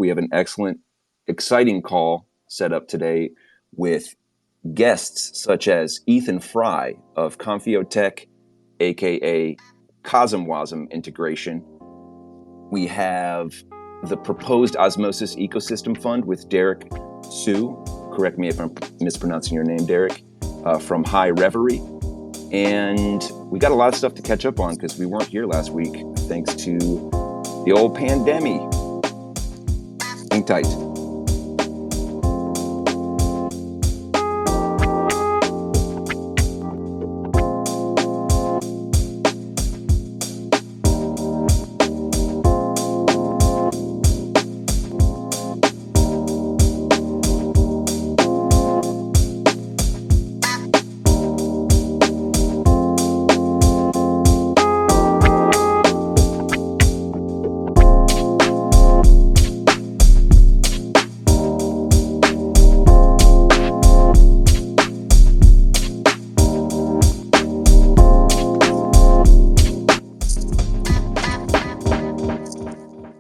We have an excellent, exciting call set up today with guests such as Ethan Fry of Confio Tech, aka CosmWasm integration. We have the proposed Osmosis ecosystem fund with Derek Su. Correct me if I'm mispronouncing your name, Derek, from Reverie. And we got a lot of stuff to catch up on because we weren't here last week thanks to the old pandemic. Hang tight.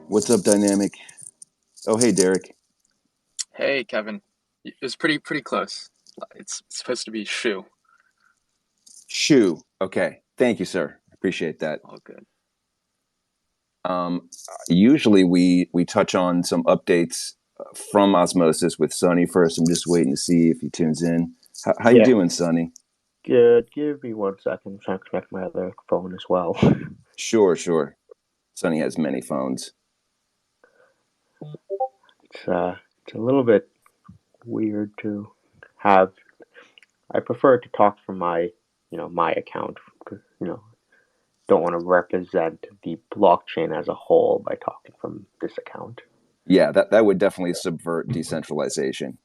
What's up, Dynamic? Oh, hey, Derek. Hey, Kevin. It was pretty close. It's supposed to be shoe. Shoe. Okay. Thank you, sir. Appreciate that. All good. Usually we touch on some updates from Osmosis with Sonny first. I'm just waiting to see if he tunes in. How you doing, Sonny? Good. Give me 1 second. I'm trying to connect my other phone as well. Sure. Sonny has many phones. It's a little bit weird to have. I prefer to talk from my account because don't want to represent the blockchain as a whole by talking from this account. Yeah, that would definitely subvert decentralization.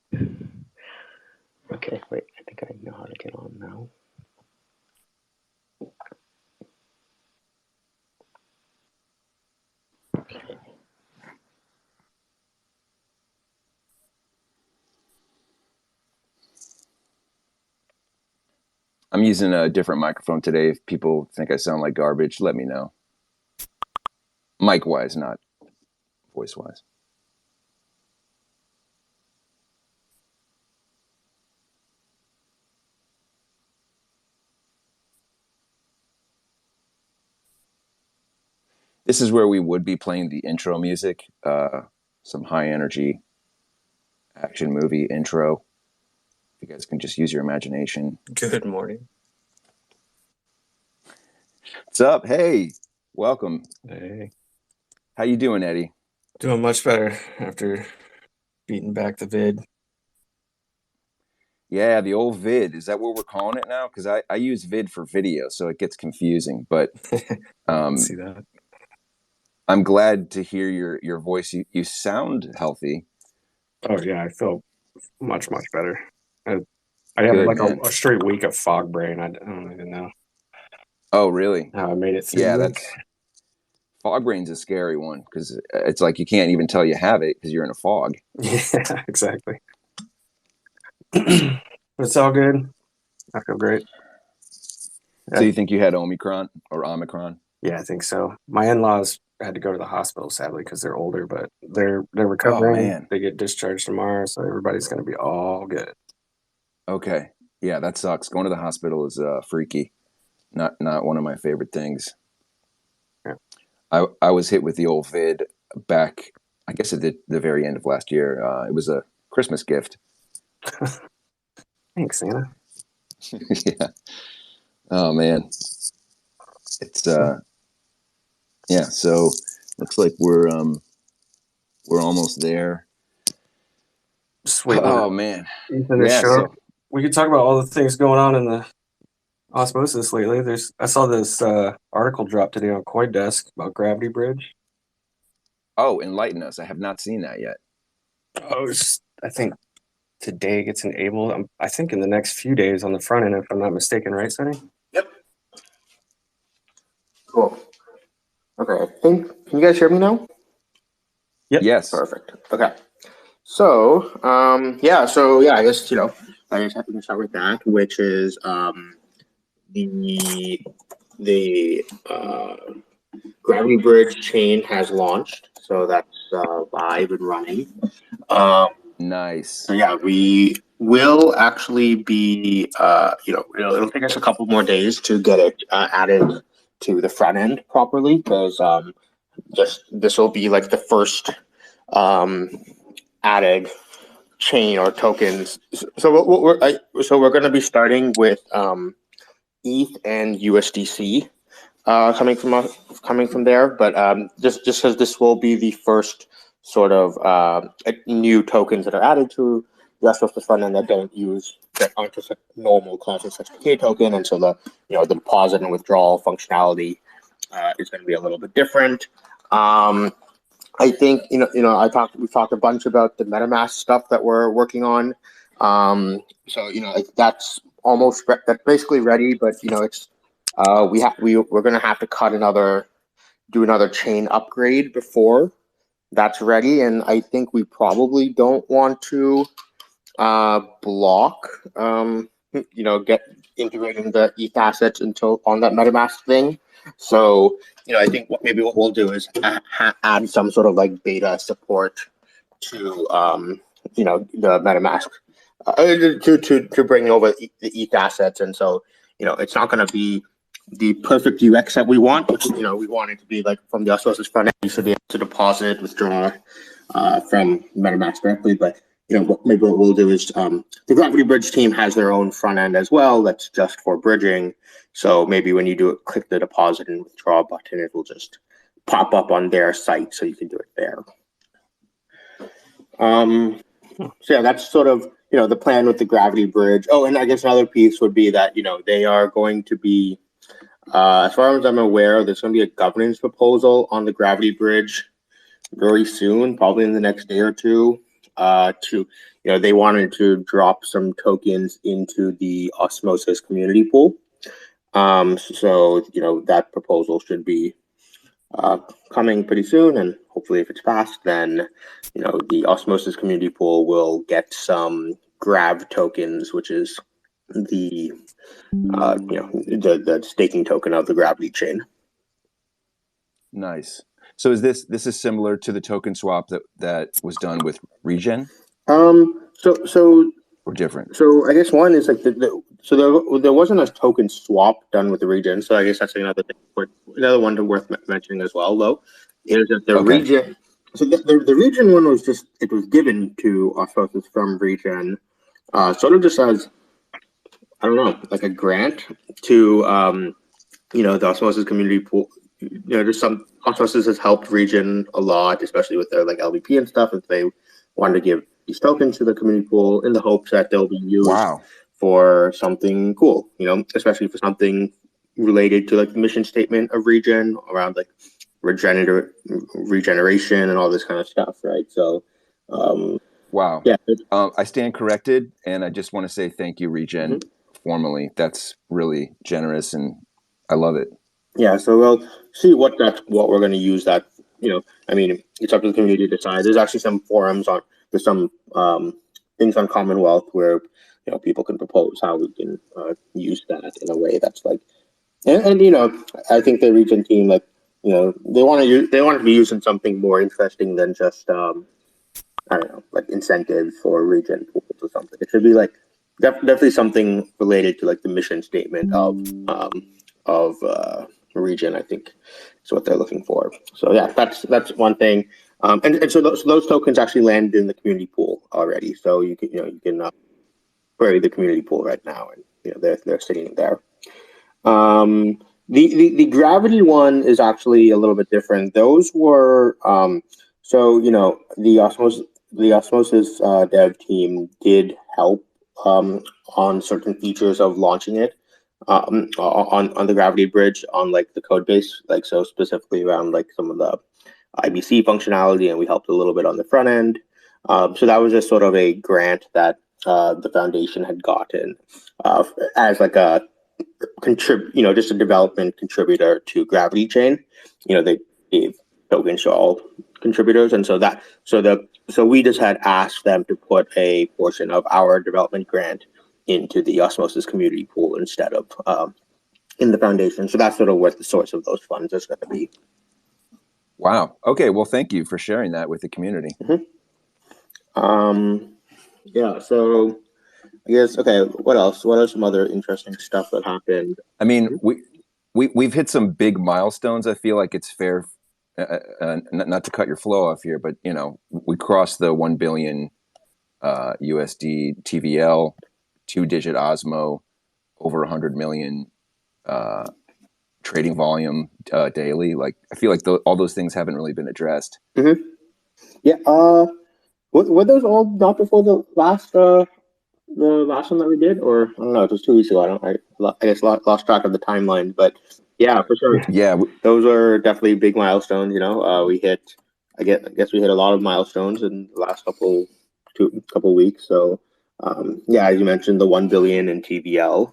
Okay, wait. I think I know how to get on now. Okay. I'm using a different microphone today. If people think I sound like garbage, let me know. Mic-wise, not voice-wise. This is where we would be playing the intro music, some high-energy action movie intro. You guys can just use your imagination. Good morning. What's up? Hey, welcome. Hey. How you doing, Eddie? Doing much better after beating back the vid. Yeah, the old vid. Is that what we're calling it now? Because I use vid for video, so it gets confusing. But See that? I'm glad to hear your voice. You sound healthy. Oh yeah, I feel much better. I have Good, like man. a straight week of fog brain. I don't even know Oh, really? how I made it through. Yeah, fog brain's a scary one because it's like you can't even tell you have it because you're in a fog. Yeah, exactly. But it's all good. I feel great. So you think you had Omicron? Yeah, I think so. My in-laws had to go to the hospital sadly because they're older, but they're recovering. Oh, man. They get discharged tomorrow, so everybody's going to be all good. Okay. Yeah, that sucks. Going to the hospital is freaky. Not one of my favorite things. Yeah. I was hit with the old vid back, I guess at the very end of last year. It was a Christmas gift. Thanks, Santa. Yeah. Oh, man. It's yeah. So looks like we're almost there. Sweet. Oh, man. Yeah, so we could talk about all the things going on in the Osmosis lately. I saw this article drop today on CoinDesk about Gravity Bridge. Oh, enlighten us. I have not seen that yet. Oh, I think today gets enabled. I think in the next few days on the front end, if I'm not mistaken, right, Sonny? Yep. Cool. Okay, I think, can you guys hear me now? Yep. Yes. Perfect. Okay. So, I guess, I guess we can start with that, which is the Gravity Bridge chain has launched, so that's live and running. Nice. So yeah, we will actually be, it'll take us a couple more days to get it added to the front end properly, because this will be like the first added chain or tokens. So we're going to be starting with ETH and USDC coming from there, but just because this will be the first sort of new tokens that are added to the Osmosis front end that aren't just a normal constant SDK token, and so the deposit and withdrawal functionality is going to be a little bit different. I think we've talked a bunch about the MetaMask stuff that we're working on. So that's basically ready, but it's we're going to have to do another chain upgrade before that's ready, and I think we probably don't want to block get integrating the ETH assets until on that MetaMask thing. So I think what we'll do is add some sort of like beta support to the MetaMask to bring over the ETH assets, and so it's not going to be the perfect UX that we want. We want it to be like from the Osmosis front end, you should be able to deposit, withdraw from MetaMask directly. But maybe what we'll do is the Gravity Bridge team has their own front end as well that's just for bridging. So maybe when you do it, click the deposit and withdraw button, it will just pop up on their site, so you can do it there. So yeah, that's sort of the plan with the Gravity Bridge. Oh, and I guess another piece would be that they are going to be, as far as I'm aware, there's going to be a governance proposal on the Gravity Bridge very soon, probably in the next day or two. They wanted to drop some tokens into the Osmosis community pool. So that proposal should be coming pretty soon, and hopefully if it's passed, then the Osmosis community pool will get some Grav tokens, which is the the staking token of the Gravity chain. Nice. So this is similar to the token swap that was done with Regen? So or different? So I guess one is like there wasn't a token swap done with the Regen, so I guess that's another one worth mentioning as well. Though is that the Regen. So the Regen one was given to Osmosis from Regen, sort of just as, I don't know, like a grant to the Osmosis community pool. Just some Osmosis has helped Regen a lot, especially with their like LVP and stuff. If they wanted to give these tokens to the community pool in the hopes that they'll be used for something cool, especially for something related to like the mission statement of Regen around like regeneration and all this kind of stuff, right? So, wow. Yeah. I stand corrected, and I just want to say thank you, Regen, formally. That's really generous, and I love it. Yeah, so we'll see what we're going to use that. I mean, it's up to the community to decide. There's actually some forums there's some things on Commonwealth where people can propose how we can use that in a way that's like, and I think the Regen team, like, they want to be using something more interesting than just I don't know, like incentives for Regen pools or something. It should be like definitely something related to like the mission statement of Regen, I think is what they're looking for. So yeah, that's one thing. And so those tokens actually land in the community pool already. So you can query the community pool right now, and they're sitting there. The Gravity one is actually a little bit different. Those were the Osmosis dev team did help on certain features of launching it on the Gravity Bridge on like the code base, like so specifically around like some of the IBC functionality, and we helped a little bit on the front end. So that was just sort of a grant that the foundation had gotten as like a just a development contributor to Gravity Chain. They gave tokens to all contributors, and so we just had asked them to put a portion of our development grant into the Osmosis community pool instead of in the foundation. So that's sort of what the source of those funds is going to be. Wow. Okay. Well, thank you for sharing that with the community. Yeah. So I guess, okay, what else? What are some other interesting stuff that happened? I mean, we've hit some big milestones. I feel like it's fair, not to cut your flow off here, but we crossed the 1 billion USD TVL, 2-digit Osmo, over 100 million trading volume daily. Like, I feel like all those things haven't really been addressed. Yeah. Were those all not before the last one that we did, or I don't know, it was 2 weeks ago. I guess lost track of the timeline, but yeah, for sure. Yeah, those are definitely big milestones. We hit. I guess we hit a lot of milestones in the last couple weeks. So, yeah, as you mentioned, the 1 billion in TVL,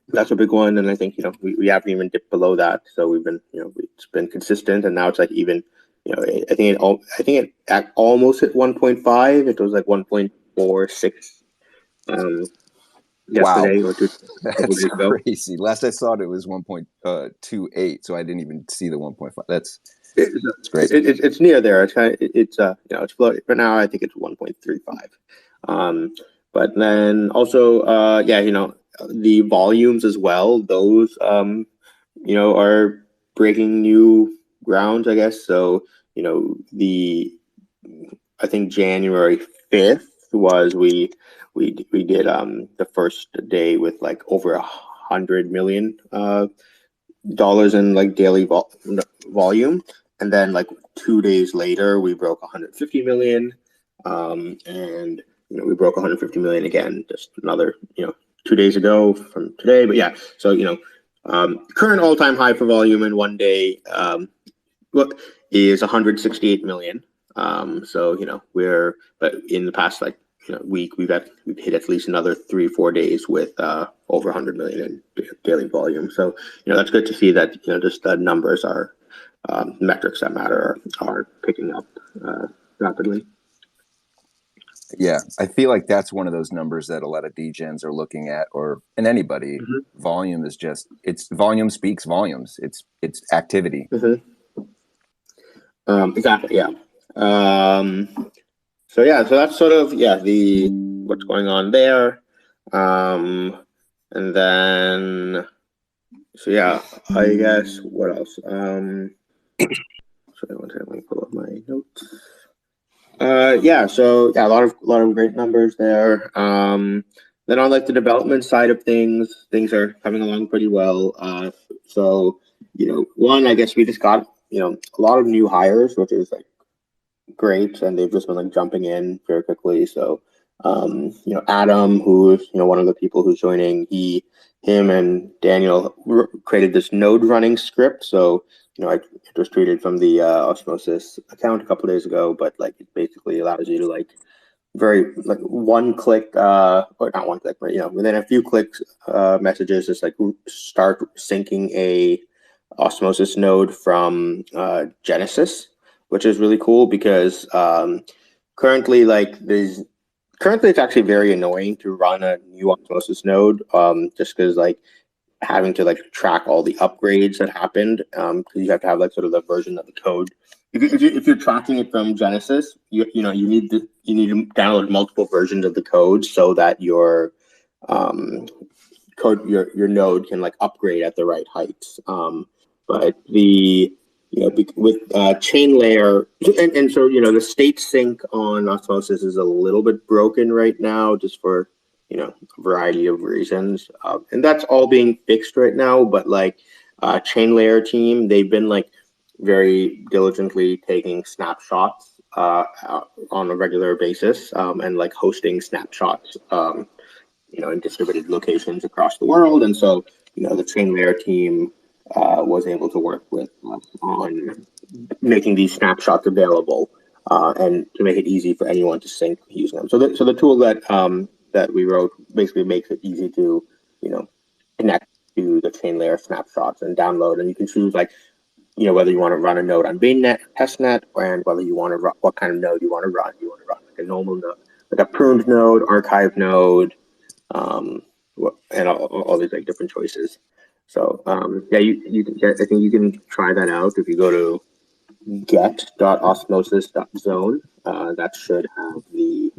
that's a big one, and I think we haven't even dipped below that. So we've been it's been consistent, and now it's like even I think it almost hit 1.5. It was like 1.46 yesterday or 2 That's days ago. crazy. Last I saw it was 1.28, so I didn't even see the 1.5. That's great. It's near there. It's kind of, it's floating, but now I think it's 1.35. But then also the volumes as well. Those are breaking new grounds, I guess. So I think January 5th was we did the first day with like over $100 million dollars in like daily volume, and then like 2 days later we broke 150 million, and we broke 150 million again just another 2 days ago from today. But yeah, so current all-time high for volume in one day is 168 million. So but in the past week we've hit at least another 3-4 days with over 100 million in daily volume. So that's good to see that just the numbers are metrics that matter are picking up rapidly. Yeah, I feel like that's one of those numbers that a lot of degens are looking at, and anybody. Volume is volume speaks volumes. It's activity. Exactly. Yeah. So that's sort of the what's going on there, and then I guess what else? Sorry, one second, let me pull up my notes. A lot of great numbers there. Then on like the development side of things are coming along pretty well. So one, I guess we just got a lot of new hires, which is like great, and they've just been like jumping in very quickly. So Adam, who's one of the people who's joining, him and Daniel created this node running script. So I just tweeted from the Osmosis account a couple days ago, but like it basically allows you to like very like one click or not one click, but within a few clicks messages, just like start syncing a Osmosis node from Genesis, which is really cool because currently it's actually very annoying to run a new Osmosis node, just because like having to like track all the upgrades that happened, because you have to have like sort of the version of the code. If you're tracking it from Genesis, you need to download multiple versions of the code so that your your node can like upgrade at the right heights. But with chain layer, and so the state sync on Osmosis is a little bit broken right now, just for a variety of reasons, and that's all being fixed right now. But like chain layer team, they've been like very diligently taking snapshots on a regular basis, and like hosting snapshots in distributed locations across the world. And so the chain layer team was able to work with us on making these snapshots available, and to make it easy for anyone to sync using them. So the tool that we wrote basically makes it easy to connect to the chain layer snapshots and download, and you can choose like whether you want to run a node on mainnet, testnet, and whether you want to run what kind of node you want to run. You want to run like a normal node, like a pruned node, archive node, and all these like different choices. So yeah, you can I think you can try that out if you go to get.osmosis.zone. That should have the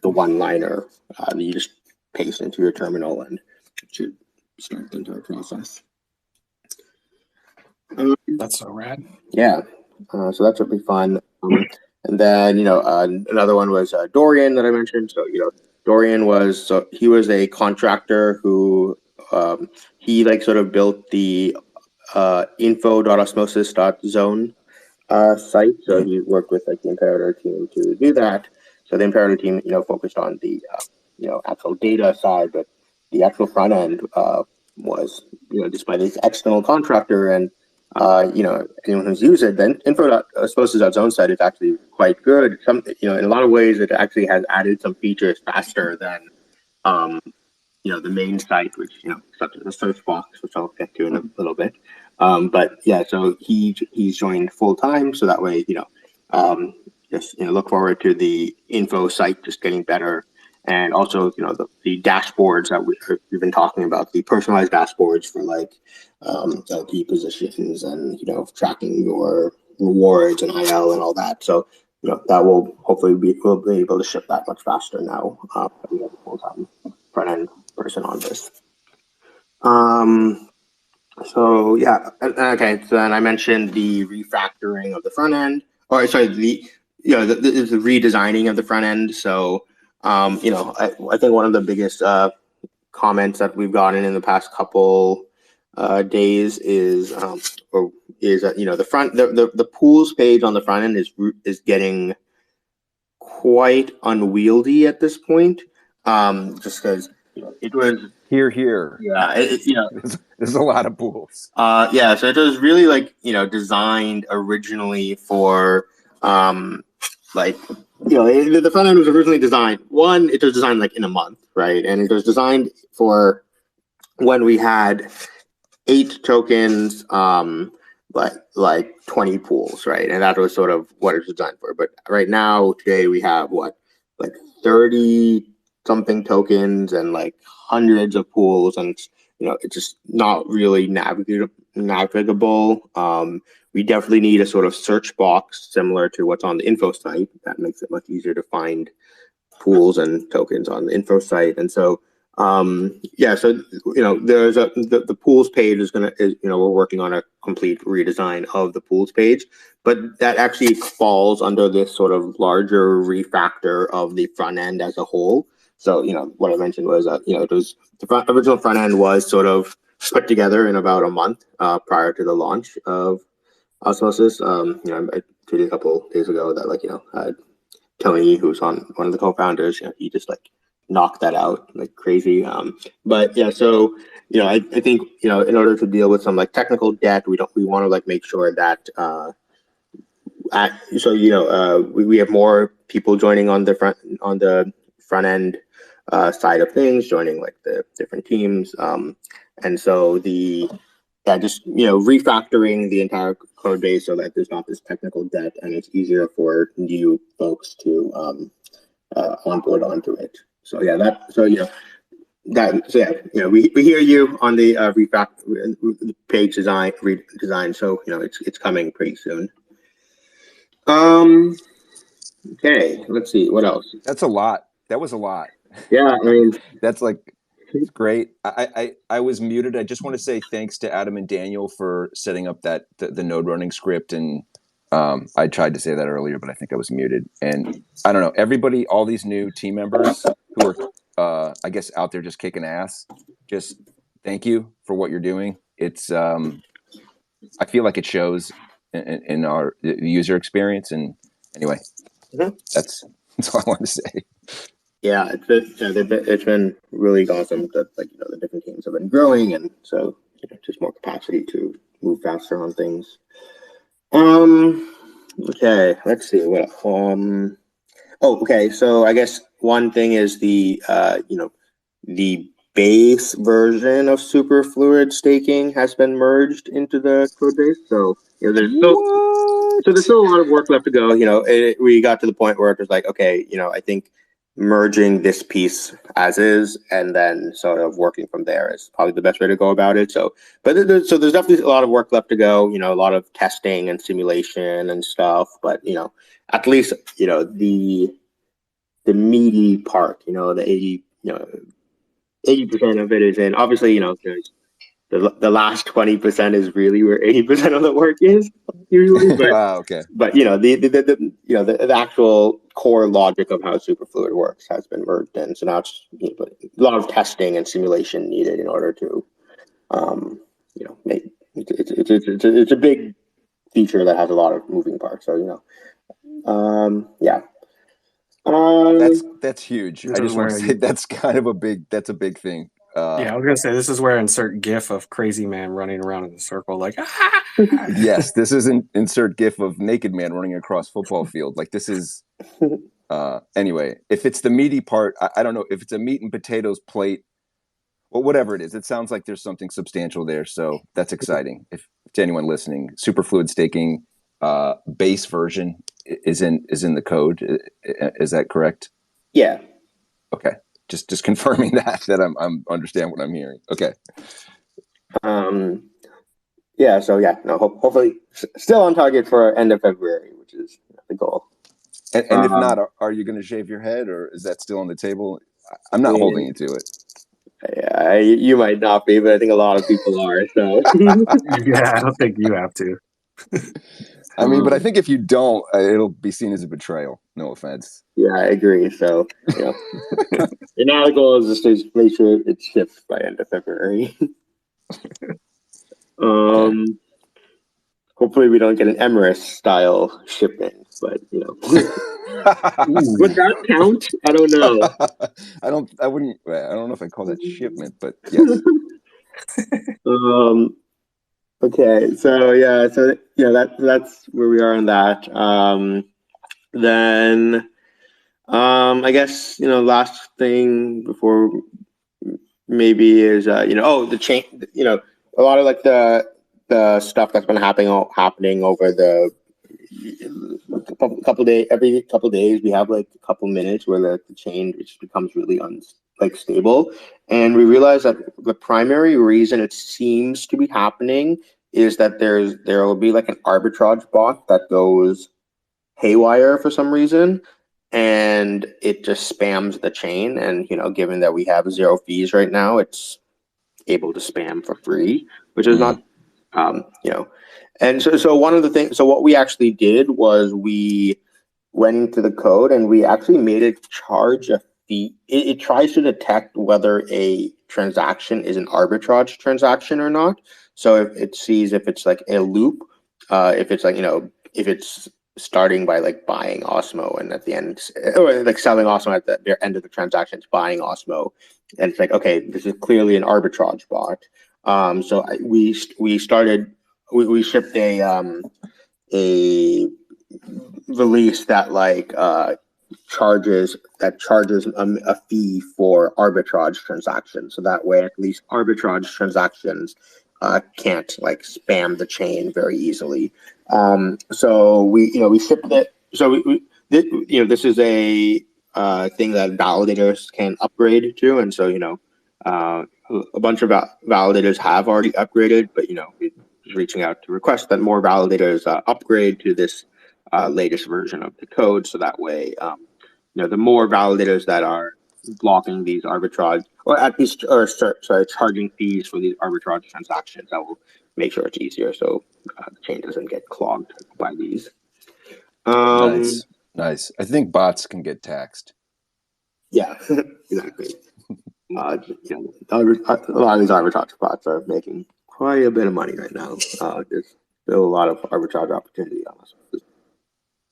the one-liner that you just paste into your terminal, and it should start the entire process. That's so rad. Yeah, so that should be fun. And then another one was Dorian that I mentioned. So Dorian was he was a contractor who he like sort of built the info.osmosis.zone site. So he worked with like the Imperator team to do that. So the Imperator team, focused on the actual data side, but the actual front end was just by this external contractor. And anyone who's used it, then info.osmosis.zone site is actually quite good. In a lot of ways, it actually has added some features faster than the main site, which such as the search box, which I'll get to in a little bit. But yeah, so he's joined full time, so that way just look forward to the info site just getting better, and also the dashboards that we've been talking about, the personalized dashboards for like LP positions and tracking your rewards and IL and all that. So that will hopefully we'll be able to ship that much faster now. We have a full time front end person on this. So yeah, okay. So then I mentioned the refactoring of the front end, or sorry, the redesigning of the front end. So I think one of the biggest comments that we've gotten in the past couple days is that the pools page on the front end is getting quite unwieldy at this point. Just because it was Here. Yeah, there's a lot of pools. Yeah, so it was really like designed originally for the front end was originally designed. It was designed like in a month, right? And it was designed for when we had 8 tokens, like 20 pools, right? And that was sort of what it was designed for. But right now, today we have like 30 something tokens and like hundreds of pools, and it's just not really navigable. We definitely need a sort of search box similar to what's on the info site that makes it much easier to find pools and tokens on the info site. And so there's the pools page we're working on a complete redesign of the pools page, but that actually falls under this sort of larger refactor of the front end as a whole. So what I mentioned was it was the original front end was sort of put together in about a month prior to the launch of Osmosis. I tweeted a couple days ago that Tony, who's one of the co-founders, he just knocked that out like crazy. But yeah, so I think in order to deal with some technical debt, we want to make sure that we have more people joining on the front end side of things, joining the different teams, and so refactoring the entire code base so that there's not this technical debt and it's easier for new folks to onboard onto it. So yeah, we hear you on the page redesign. So it's coming pretty soon. Okay, let's see what else. That's a lot. That was a lot. Yeah, I mean that's it's great. I was muted. I just want to say thanks to Adam and Daniel for setting up the node running script, and I tried to say that earlier, but I think I was muted. And I don't know, everybody, all these new team members who are I guess out there just kicking ass, just thank you for what you're doing. It's I feel like it shows in our user experience. And anyway, that's all I want to say. Yeah, it's been really awesome that the different teams have been growing, and so just more capacity to move faster on things. Okay, let's see what. Okay, so I guess one thing is the base version of Superfluid Staking has been merged into the code base. So there's still a lot of work left to go. We got to the point where it was okay, I think merging this piece as is, and then sort of working from there is probably the best way to go about it. So, there's definitely a lot of work left to go. A lot of testing and simulation and stuff. But at least the meaty part. The 80% of it is in. Obviously, there's the last 20% is really where 80% of the work is usually. But Okay. But the actual core logic of how Superfluid works has been merged in. So now it's a lot of testing and simulation needed in order to make it's a big feature that has a lot of moving parts. So yeah. That's huge. I just want to say that's a big thing. Yeah, I was gonna say this is where insert GIF of crazy man running around in a circle like. Yes, this isn't insert GIF of naked man running across football field. Like this is. Anyway, if it's the meaty part, I don't know if it's a meat and potatoes plate. Well, whatever it is, it sounds like there's something substantial there. So that's exciting. If to anyone listening, Superfluid Staking base version is in the code. Is that correct? Yeah. Okay. Just confirming that I'm understand what I'm hearing. Okay. Yeah. So yeah. No. Hopefully, still on target for end of February, which is the goal. And if not, are you going to shave your head, or is that still on the table? I'm not holding you to it. Yeah, you might not be, but I think a lot of people are. So yeah, I don't think you have to. I mean, but I think if you don't, it'll be seen as a betrayal. No offense. Yeah, I agree. So and now the goal is just to make sure it ships by end of February. Okay. Hopefully we don't get an Emirates style shipment, but would that count? I don't know. I don't know if I call that shipment, but yes. Okay, so that's where we are on that. Then I guess last thing before maybe is the chain, a lot of like the stuff that's been happening over the every couple days we have like a couple minutes where the chain just becomes really stable, and we realize that the primary reason it seems to be happening is that there will be like an arbitrage bot that goes haywire for some reason, and it just spams the chain. And given that we have 0 fees right now, it's able to spam for free, which is not and so one of the things, so what we actually did was we went into the code and we actually made it charge a fee. It tries to detect whether a transaction is an arbitrage transaction or not. So if it sees if it's like a loop, if it's like if it's starting by like buying Osmo and at the end, or like selling Osmo at the end of the transaction, it's buying Osmo, and it's like, okay, this is clearly an arbitrage bot. So we shipped a release that charges a fee for arbitrage transactions, so that way at least arbitrage transactions can't like spam the chain very easily. So we shipped it. So this is a thing that validators can upgrade to, and so a bunch of validators have already upgraded, but we're reaching out to request that more validators upgrade to this latest version of the code, so that way the more validators that are blocking these arbitrage, or at least charging fees for these arbitrage transactions, that will make sure it's easier, so the chain doesn't get clogged by these. Nice. I think bots can get taxed. Yeah, exactly. A lot of these arbitrage bots are making quite a bit of money right now. There's still a lot of arbitrage opportunity on us.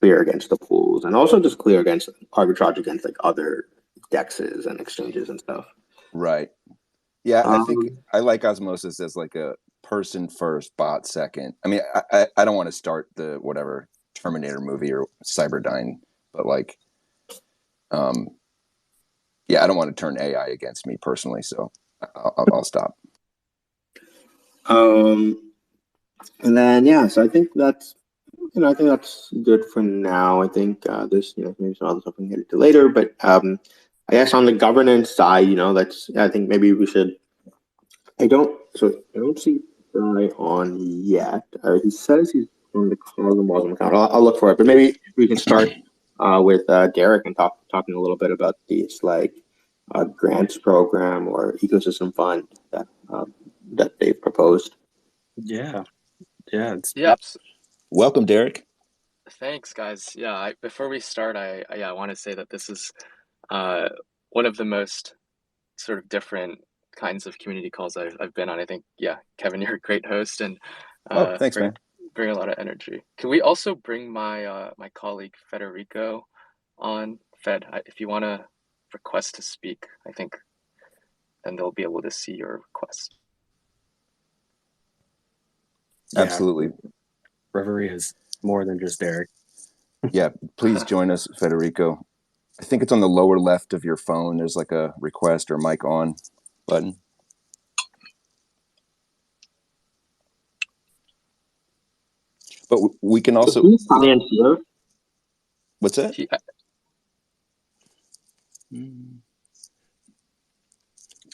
Clear against the pools, and also just clear against arbitrage against like other dexes and exchanges and stuff. Right. Yeah, I think I like Osmosis as like a person first, bot second. I mean, I don't want to start the whatever Terminator movie or Cyberdyne, but like, yeah, I don't want to turn AI against me personally, so I'll stop. And then so I think that's I think that's good for now. I think there's maybe some other stuff we can get into later, but I guess on the governance side, I think maybe we should. I don't see Fry on yet. He says he's on the CosmWasm account. I'll look for it, but maybe we can start with Derek and talking a little bit about these grants program or ecosystem fund that they've proposed. Yeah. Yeah. Welcome, Derek. Thanks, guys. Yeah, before we start, I want to say that this is one of the most sort of different kinds of community calls I've been on. I think, yeah, Kevin, you're a great host and Thanks, man. bring a lot of energy. Can we also bring my my colleague Federico on? Fed, if you want to request to speak, I think then they'll be able to see your request. Yeah. Absolutely. Reverie is more than just Derek. Yeah, please join us, Federico. I think it's on the lower left of your phone. There's like a request or mic on button. But we can also. What's that?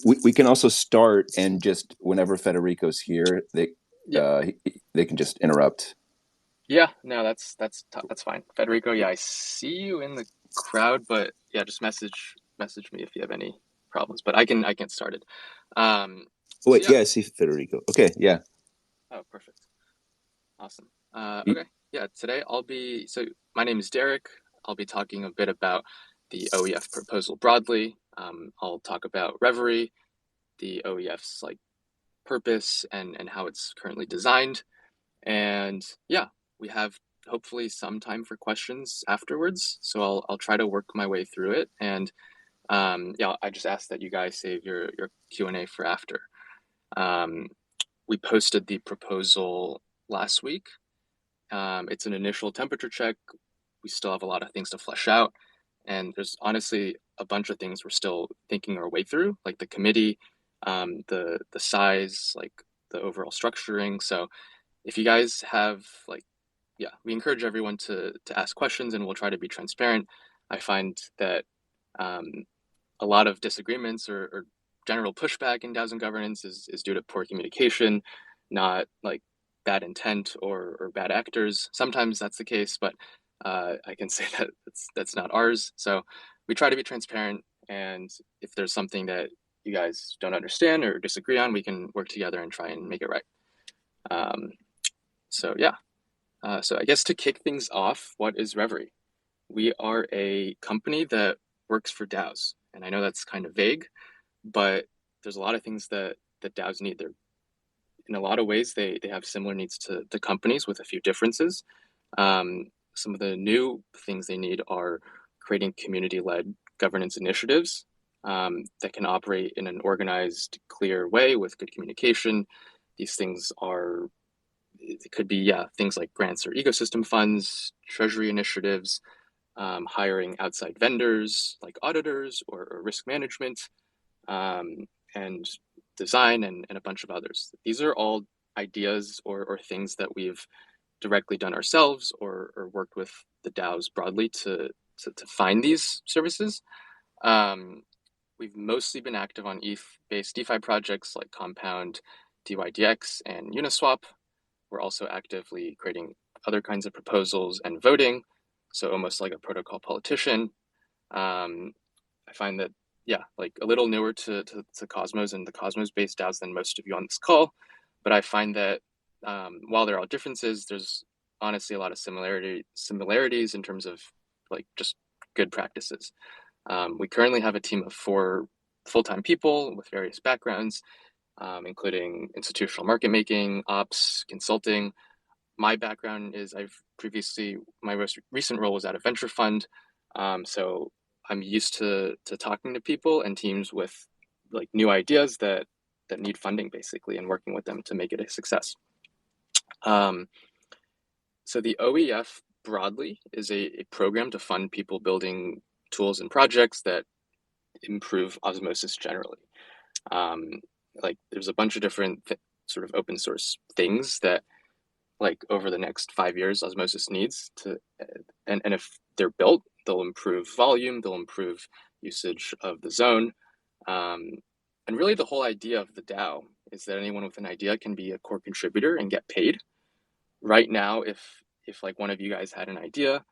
We can also start, and just whenever Federico's here, they can just interrupt. Yeah, no, that's fine. Federico, yeah, I see you in the crowd, but yeah, just message me if you have any problems. But I can get started. Wait, I see Federico. Okay, yeah. Oh, perfect. Awesome. Okay, yeah, today my name is Derek. I'll be talking a bit about the OEF proposal broadly. I'll talk about Reverie, the OEF's purpose and how it's currently designed. And yeah, we have hopefully some time for questions afterwards. So I'll try to work my way through it. And I just ask that you guys save your Q&A for after. We posted the proposal last week. It's an initial temperature check. We still have a lot of things to flesh out. And there's honestly a bunch of things we're still thinking our way through, like the committee, the size, like the overall structuring. So if you guys have we encourage everyone to ask questions, and we'll try to be transparent. I find that a lot of disagreements or general pushback in DAOs and governance is due to poor communication, not bad intent or bad actors. Sometimes that's the case, but I can say that that's not ours. So we try to be transparent, and if there's something that you guys don't understand or disagree on, we can work together and try and make it right. So I guess to kick things off, what is Reverie? We are a company that works for DAOs. And I know that's kind of vague, but there's a lot of things that DAOs need. In a lot of ways, they have similar needs to companies with a few differences. Some of the new things they need are creating community-led governance initiatives that can operate in an organized, clear way with good communication. These things it could be things like grants or ecosystem funds, treasury initiatives, hiring outside vendors like auditors or risk management, and design and a bunch of others. These are all ideas or things that we've directly done ourselves or worked with the DAOs broadly to find these services. We've mostly been active on ETH-based DeFi projects like Compound, DYDX, and Uniswap. We're also actively creating other kinds of proposals and voting, so almost like a protocol politician. I find that, a little newer to Cosmos and the Cosmos-based DAOs than most of you on this call, but I find that while there are differences, there's honestly a lot of similarities in terms of just good practices. We currently have a team of 4 full-time people with various backgrounds, including institutional market making, ops, consulting. My background is my most recent role was at a venture fund. So I'm used to talking to people and teams with new ideas that need funding basically, and working with them to make it a success. So the OEF broadly is a program to fund people building tools and projects that improve osmosis generally. There's a bunch of different sort of open source things that like over the next 5 years Osmosis needs to, and if they're built, they'll improve volume, they'll improve usage of the zone. And really the whole idea of the DAO is that anyone with an idea can be a core contributor and get paid. Right now, if like one of you guys had an idea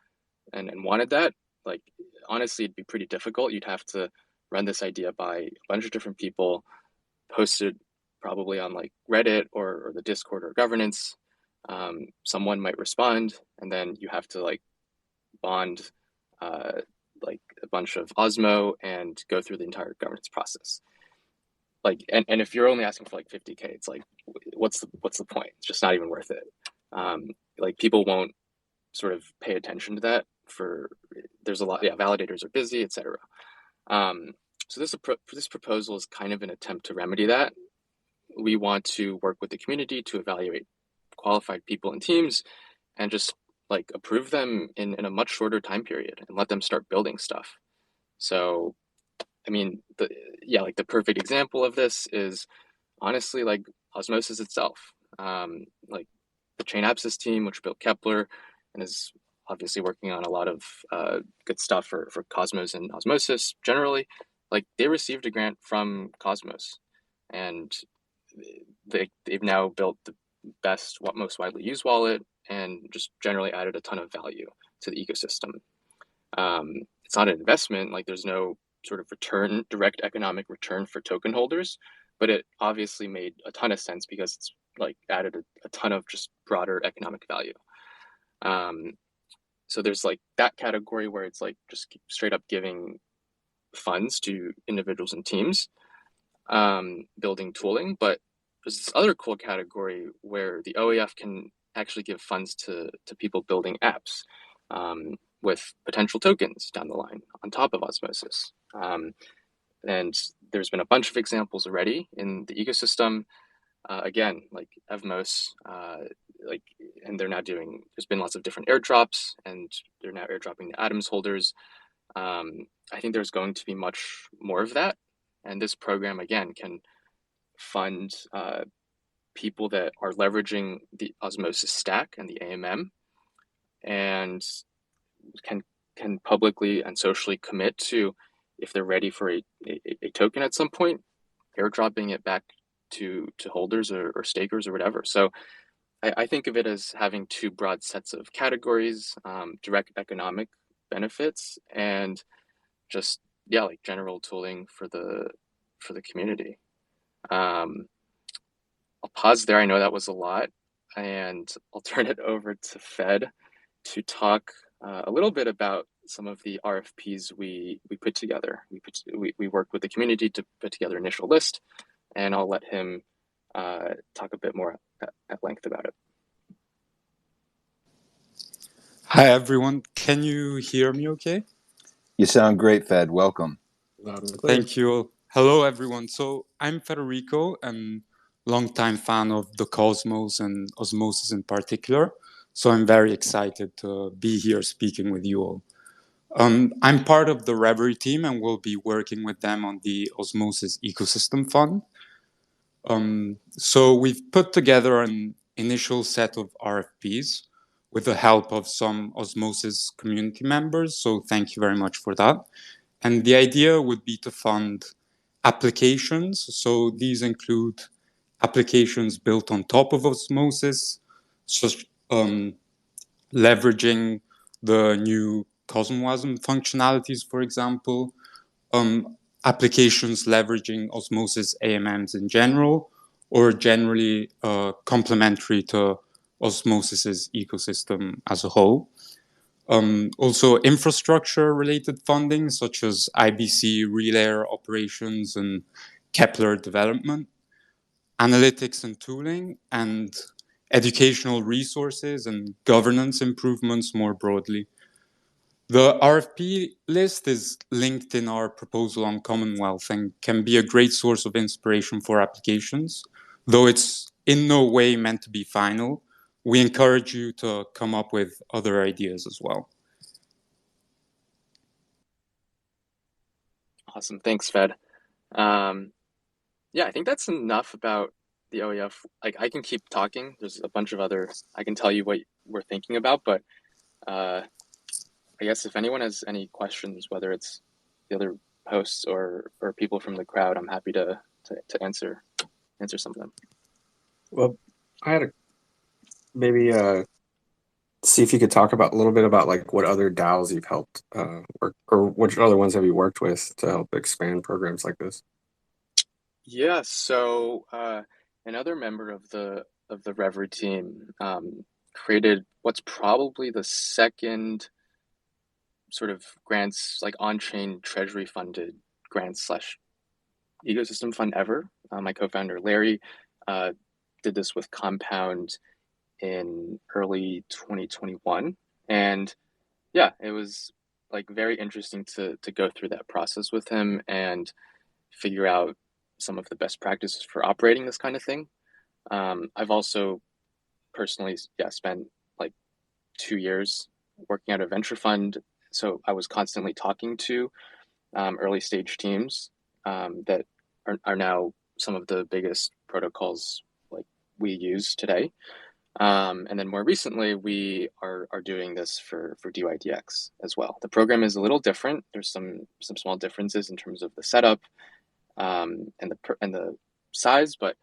and wanted that, like honestly, it'd be pretty difficult. You'd have to run this idea by a bunch of different people, post it probably on like Reddit or the Discord or governance. Someone might respond, and then you have to like bond like a bunch of Osmo and go through the entire governance process. Like, and if you're only asking for like 50K, it's like, what's the point? It's just not even worth it. Like people won't sort of pay attention to that. There's a lot, validators are busy, etc. So this proposal is kind of an attempt to remedy that. We want to work with the community to evaluate qualified people and teams and just like approve them in a much shorter time period and let them start building stuff. So, I mean, like the perfect example of this is honestly like Osmosis itself. Like the Chain Apsis team, which built Kepler and is obviously working on a lot of good stuff for Cosmos and Osmosis generally, like they received a grant from Cosmos, and they've now built the best, most widely used wallet, and just generally added a ton of value to the ecosystem. It's not an investment, like there's no sort of return, direct economic return for token holders, but it obviously made a ton of sense because it's like added a ton of just broader economic value. So there's like that category where it's like just straight up giving funds to individuals and teams, building tooling. But there's this other cool category where the OEF can actually give funds to people building apps with potential tokens down the line on top of Osmosis. And there's been a bunch of examples already in the ecosystem. Again, like Evmos, and they're now there's been lots of different airdrops, and they're now airdropping the Atoms holders. I think there's going to be much more of that. And this program, again, can fund people that are leveraging the Osmosis stack and the AMM, and can publicly and socially commit to, if they're ready for a token at some point, airdropping it back to holders or stakers or whatever. So I think of it as having two broad sets of categories: direct economic benefits and just like general tooling for the community. I'll pause there. I know that was a lot, and I'll turn it over to Fed to talk a little bit about some of the RFPs we put together. We worked with the community to put together an initial list, and I'll let him talk a bit more at length about it. Hi, everyone. Can you hear me okay? You sound great, Fed. Welcome. Thank you. Hello, everyone. So I'm Federico, and longtime fan of the Cosmos and Osmosis in particular. So I'm very excited to be here speaking with you all. I'm part of the Reverie team and will be working with them on the Osmosis Ecosystem Fund. So we've put together an initial set of RFPs with the help of some Osmosis community members. So thank you very much for that. And the idea would be to fund applications. So these include applications built on top of Osmosis, such leveraging the new CosmWasm functionalities, for example, applications leveraging Osmosis AMMs in general, or generally complementary to Osmosis's ecosystem as a whole. Also infrastructure-related funding, such as IBC relayer operations and Kepler development, analytics and tooling, and educational resources and governance improvements more broadly. The RFP list is linked in our proposal on Commonwealth and can be a great source of inspiration for applications, though it's in no way meant to be final. We encourage you to come up with other ideas as well. Awesome. Thanks, Fed. Yeah, I think that's enough about the OEF, like I can keep talking. There's a bunch of other, I can tell you what we're thinking about, but I guess if anyone has any questions, whether it's the other hosts or people from the crowd, I'm happy to answer some of them. Well, I had maybe see if you could talk about a little bit about like what other DAOs you've helped work, or which other ones have you worked with to help expand programs like this? Yeah, so another member of the Reverie team created what's probably the second sort of grants, like on-chain treasury funded grants slash ecosystem fund ever. My co-founder Larry did this with Compound in early 2021, and yeah, it was like very interesting to go through that process with him and figure out some of the best practices for operating this kind of thing. I've also personally, yeah, spent like 2 years working at a venture fund, so I was constantly talking to early stage teams that are now some of the biggest protocols like we use today. And then more recently, we are doing this for DYDX as well. The program is a little different. There's some small differences in terms of the setup and the size, but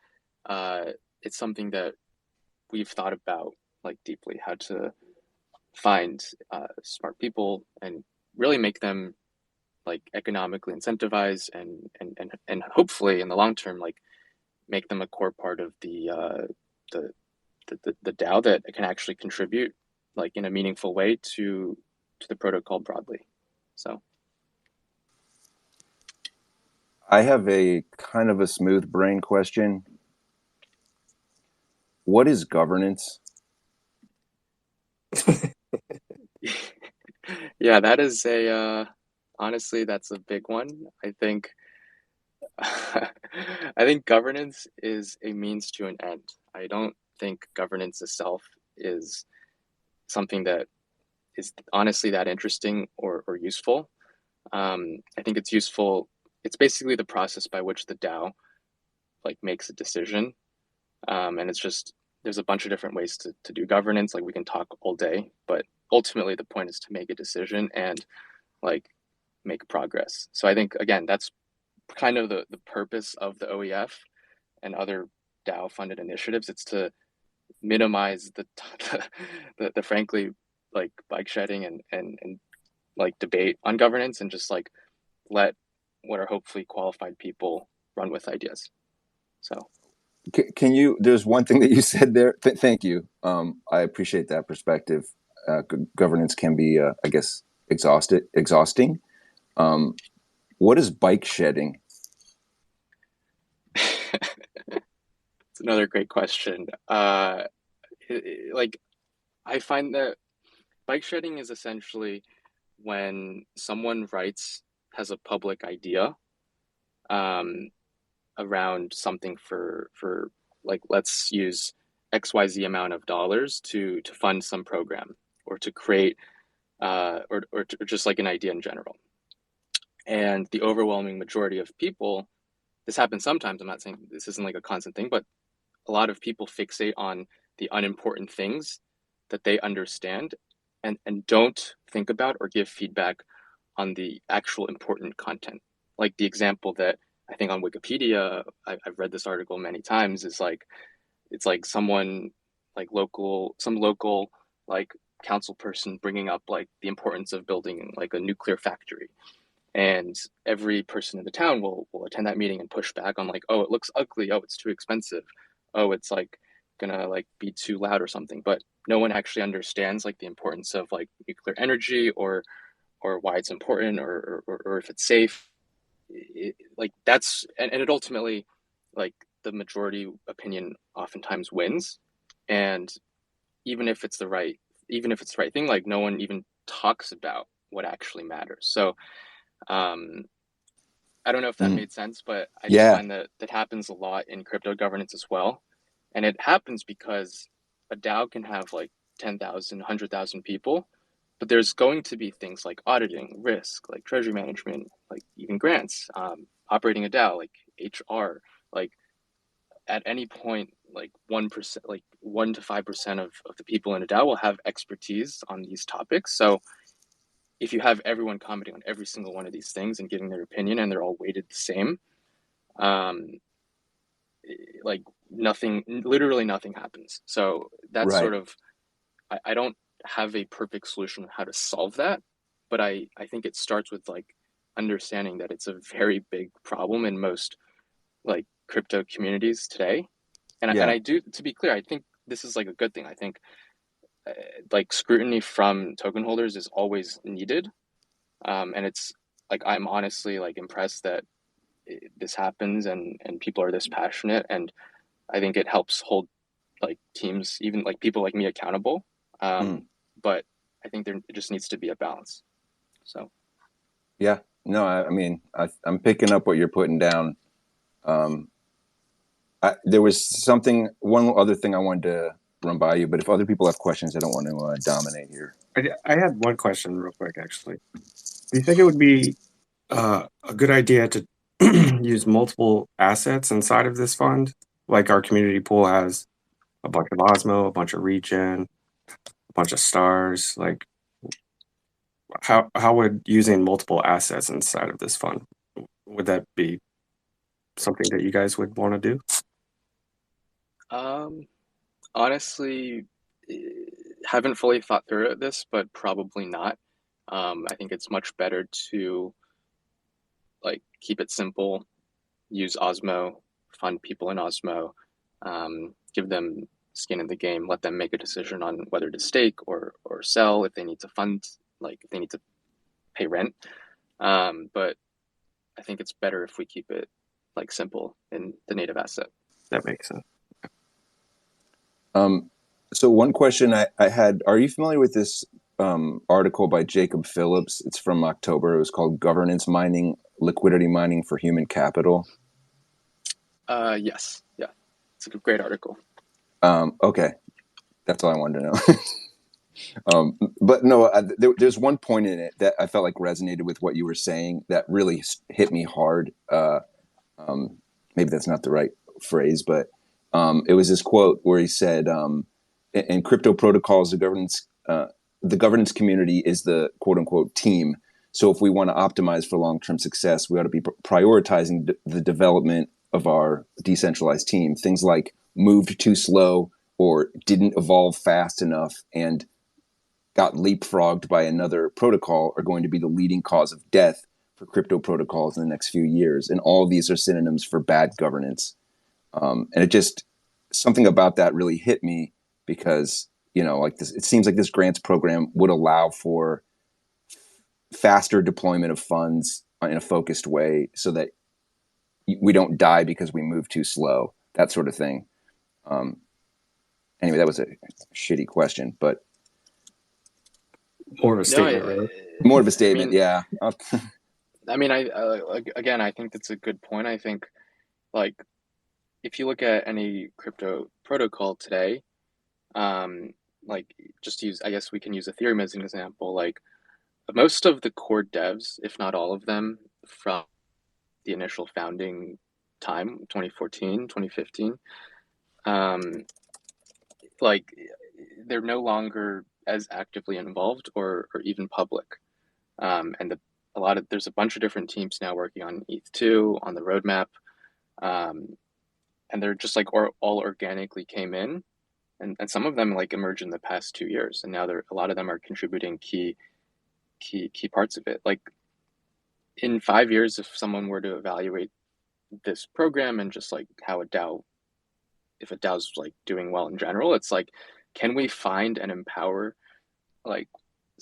it's something that we've thought about like deeply, how to find smart people and really make them like economically incentivized and hopefully in the long term like make them a core part of the DAO that can actually contribute like in a meaningful way to the protocol broadly. So I have a kind of a smooth brain question. What is governance? yeah, that is a honestly that's a big one. I think I think governance is a means to an end. I don't think governance itself is something that is honestly that interesting or useful. I think it's useful. It's basically the process by which the DAO like makes a decision, and it's just there's a bunch of different ways to do governance. Like we can talk all day, but ultimately the point is to make a decision and like make progress. So I think again that's kind of the purpose of the OEF and other DAO funded initiatives. It's to minimize the frankly like bike shedding and like debate on governance and just like let what are hopefully qualified people run with ideas. So Can you? There's one thing that you said there. Thank you. I appreciate that perspective. Governance can be, I guess, exhausting. What is bike shedding? it's another great question. Like I find that bike shedding is essentially when someone has a public idea um, around something for like let's use XYZ amount of dollars to fund some program or to create or just like an idea in general. And the overwhelming majority of people, this happens sometimes. I'm not saying this isn't like a constant thing, but a lot of people fixate on the unimportant things that they understand and don't think about or give feedback on the actual important content. Like the example that I think on Wikipedia, I've read this article many times, is like, it's like someone like some local like council person bringing up like the importance of building like a nuclear factory. And every person in the town will attend that meeting and push back on like, oh, it looks ugly. Oh, it's too expensive. Oh, it's like gonna like be too loud or something. But no one actually understands like the importance of like nuclear energy or why it's important or if it's safe. Like that's and it ultimately like the majority opinion oftentimes wins. And even if it's the right thing, like no one even talks about what actually matters. So I don't know if that made sense, but I just Yeah. find that happens a lot in crypto governance as well. And it happens because a DAO can have like 10,000, 100,000 people, but there's going to be things like auditing, risk, like treasury management, like even grants, operating a DAO, like HR, like at any point, like 1%, like 1 to 5% of the people in a DAO will have expertise on these topics. So if you have everyone commenting on every single one of these things and giving their opinion, and they're all weighted the same, like literally nothing happens. So that's Right. sort of, I don't have a perfect solution on how to solve that, but I think it starts with like understanding that it's a very big problem in most like crypto communities today. And Yeah. I do, to be clear, I think this is like a good thing. I think like scrutiny from token holders is always needed. And it's like, I'm honestly like impressed that this happens and people are this passionate. And I think it helps hold like teams, even like people like me, accountable. But I think there just needs to be a balance. So Yeah, no, I mean, I'm picking up what you're putting down. There was one other thing I wanted to run by you, but if other people have questions, I don't want to dominate here. I had one question real quick, actually. Do you think it would be a good idea to use multiple assets inside of this fund? Like our community pool has a bunch of Osmo, a bunch of regen, a bunch of stars. Like, how would using multiple assets inside of this fund, would that be something that you guys would want to do? honestly, haven't fully thought through this, but probably not. I think it's much better to like keep it simple, use Osmo, fund people in Osmo, give them skin in the game, let them make a decision on whether to stake or sell, if they need to fund, like if they need to pay rent. But I think it's better if we keep it like simple in the native asset. That makes sense. So one question I had, are you familiar with this article by Jacob Phillips? It's from October. It was called Governance Mining, Liquidity Mining for Human Capital. Yes. Yeah. It's a great article. Okay. That's all I wanted to know. But no, there's one point in it that I felt like resonated with what you were saying that really hit me hard. Maybe that's not the right phrase, but it was this quote where he said, in crypto protocols, the governance community is the quote unquote team. So if we want to optimize for long-term success, we ought to be prioritizing the development of our decentralized team. Things like moved too slow or didn't evolve fast enough and got leapfrogged by another protocol are going to be the leading cause of death for crypto protocols in the next few years. And all of these are synonyms for bad governance. And it just, something about that really hit me because, like this, it seems like this grants program would allow for faster deployment of funds in a focused way so that we don't die because we move too slow, that sort of thing. Anyway, that was a shitty question, but More of a statement, really. More of a statement, yeah. I mean, again, I think that's a good point. I think, like, if you look at any crypto protocol today, like, I guess we can use Ethereum as an example. Like, most of the core devs, if not all of them, from the initial founding time, 2014, 2015, like, they're no longer as actively involved or even public. And there's a bunch of different teams now working on ETH2 on the roadmap. And they're just like all organically came in, and some of them like emerged in the past 2 years, and now a lot of them are contributing key parts of it. Like in 5 years, if someone were to evaluate this program and just like how if a DAO's like doing well in general, it's like, can we find and empower like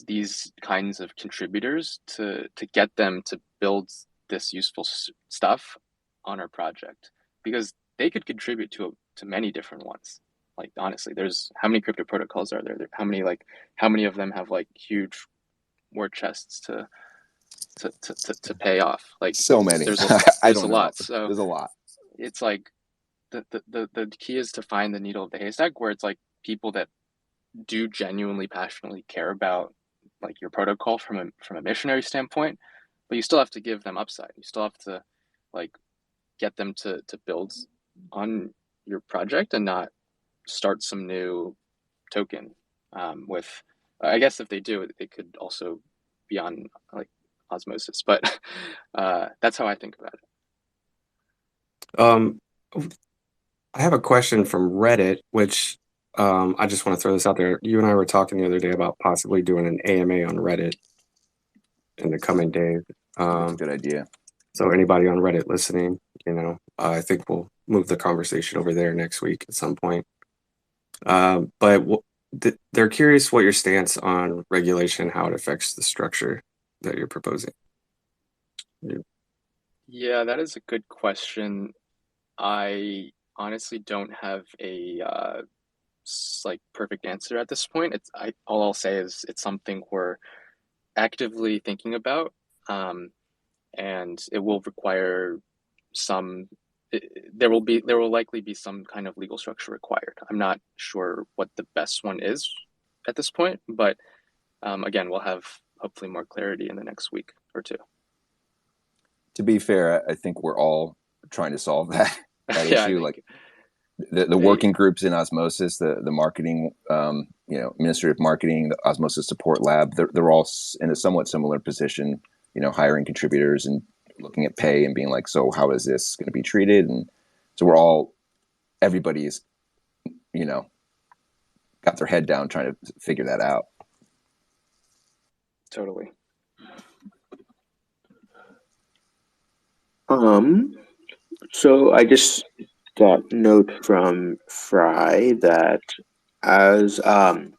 these kinds of contributors to get them to build this useful stuff on our project, because they could contribute to many different ones. Like honestly, there's how many crypto protocols are there? How many of them have like huge war chests to pay off? Like so many. There's I don't a know. lot. So there's a lot. It's like the key is to find the needle of the haystack, where it's like people that do genuinely passionately care about like your protocol from a missionary standpoint, but you still have to give them upside. You still have to like get them to build on your project and not start some new token with, I guess if they do, it could also be on like Osmosis, but that's how I think about it. I have a question from Reddit, which I just want to throw this out there. You and I were talking the other day about possibly doing an AMA on Reddit in the coming days. That's a good idea. So anybody on Reddit listening, I think we'll move the conversation over there next week at some point. But they're curious what your stance on regulation, how it affects the structure that you're proposing. Yeah, that is a good question. I honestly don't have a like perfect answer at this point. All I'll say is it's something we're actively thinking about, and it will require some. There will likely be some kind of legal structure required. I'm not sure what the best one is at this point, but again, we'll have hopefully more clarity in the next week or two. To be fair, I think we're all trying to solve that Yeah, issue. Like the working groups in Osmosis, the marketing, administrative marketing, the Osmosis support lab, they're all in a somewhat similar position, hiring contributors and looking at pay and being like, so how is this going to be treated? And so everybody's, got their head down trying to figure that out. Totally. So I just got note from Fry that as Coney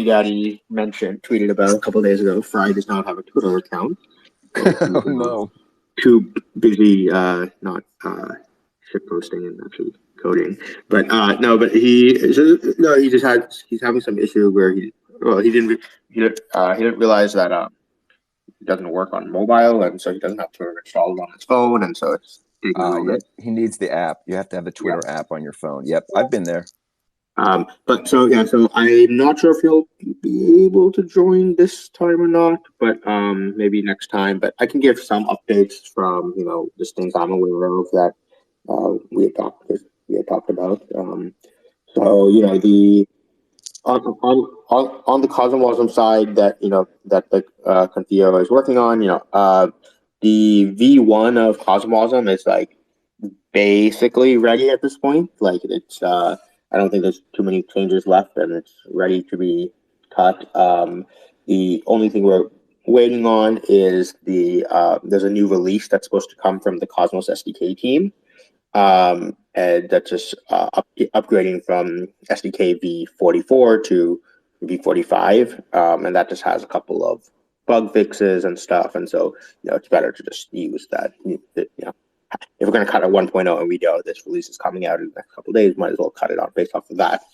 Daddy tweeted about a couple of days ago, Fry does not have a Twitter account. Oh no! Too busy not shitposting and actually coding, but he's having some issue where he didn't realize that it doesn't work on mobile, and so he doesn't have Twitter installed on his phone, and so it's taking a little bit. He needs the app. You have to have the Twitter app on your phone. Yep, I've been there. So I'm not sure if he'll be able to join this time or not, but maybe next time. But I can give some updates from just things I'm aware of that we had talked about. The on the CosmWasm side that the Confio is working on, the V1 of CosmWasm is like basically ready at this point. Like it's I don't think there's too many changes left, and it's ready to be cut. The only thing we're waiting on is there's a new release that's supposed to come from the Cosmos SDK team, and that's just upgrading from SDK v44 to v45, and that just has a couple of bug fixes and stuff. And so it's better to just use that. If we're going to cut at 1.0 and we know this release is coming out in the next couple of days, might as well cut it out based off of that.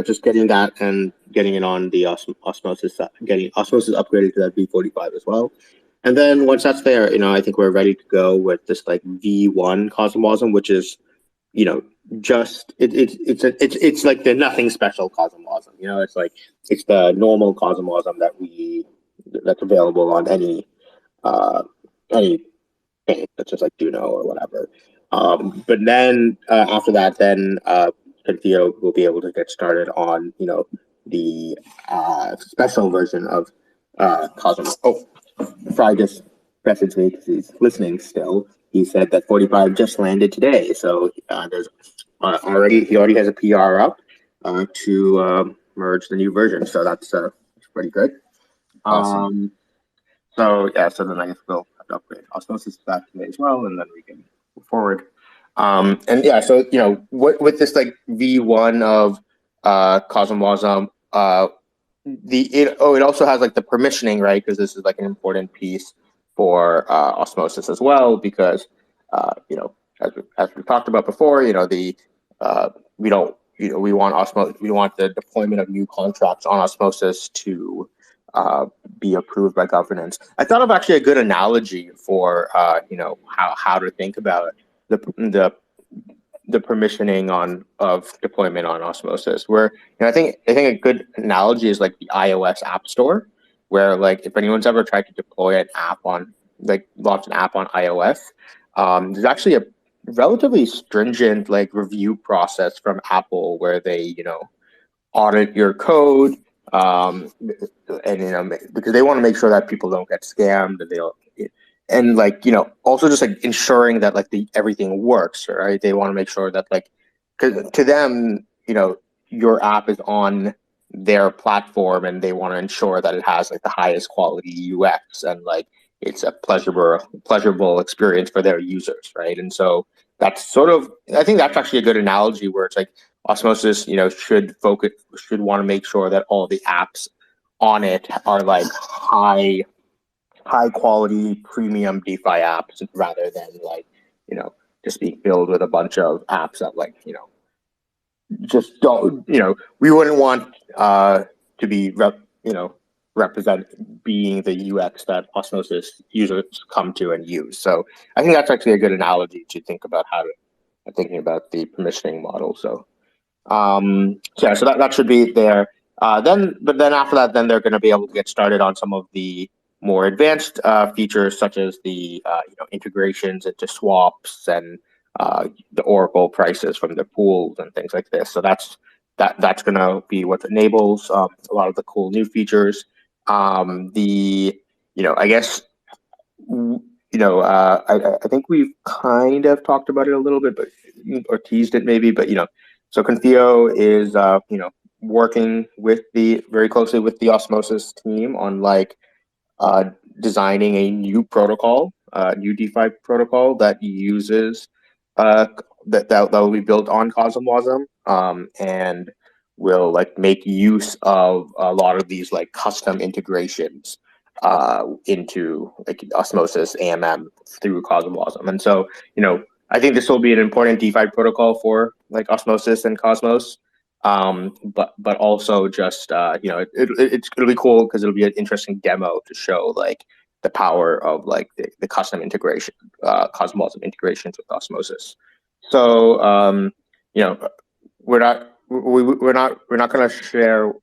Just getting that and getting it on the Osmosis, getting Osmosis upgraded to that V45 as well. And then once that's there, I think we're ready to go with this like V1 CosmWasm, which is, it's like the nothing special CosmWasm. It's like it's the normal CosmWasm that's available on any paint, that's just like Juno or whatever. But then after that, Confio will be able to get started on the special version of Cosmos. Oh, Fry just messaged me because he's listening still. He said that 45 just landed today, so there's he already has a PR up to merge the new version. So that's pretty good. Awesome. So then I guess we'll have to upgrade Osmosis back today as well, and then we can move forward. With this like V1 of CosmWasm, it also has like the permissioning, right? Because this is like an important piece for Osmosis as well, because as we talked about before, we want the deployment of new contracts on Osmosis to be approved by governance. I thought of actually a good analogy for how to think about the permissioning of deployment on Osmosis. Where I think a good analogy is like the iOS App Store, where like if anyone's ever tried to deploy an app on like launch an app on iOS, there's actually a relatively stringent like review process from Apple where they audit your code, and because they want to make sure that people don't get scammed and and like also just like ensuring that like everything works, right? They want to make sure that like, because to them your app is on their platform and they want to ensure that it has like the highest quality UX and like it's a pleasurable experience for their users, right? And so that's sort of, I think that's actually a good analogy where it's like Osmosis, should want to make sure that all the apps on it are like high quality premium DeFi apps rather than like, just be filled with a bunch of apps that like, just don't, we wouldn't want to be represent being the UX that Osmosis users come to and use. So I think that's actually a good analogy to think about thinking about the permissioning model. So so that should be there. But then after that, then they're going to be able to get started on some of the more advanced features, such as the integrations into swaps and the Oracle prices from the pools and things like this. So that's going to be what enables a lot of the cool new features. I guess I think we've kind of talked about it a little bit, but or teased it maybe, but so Confio is working very closely with the Osmosis team on like designing a new protocol, new DeFi protocol that uses that will be built on CosmWasm, and will like make use of a lot of these like custom integrations into like Osmosis AMM through CosmWasm. And so I think this will be an important DeFi protocol for like Osmosis and Cosmos. But also just it'll be cool because it'll be an interesting demo to show like the power of like the custom integration, CosmWasm integrations with Osmosis. So we're not going to share.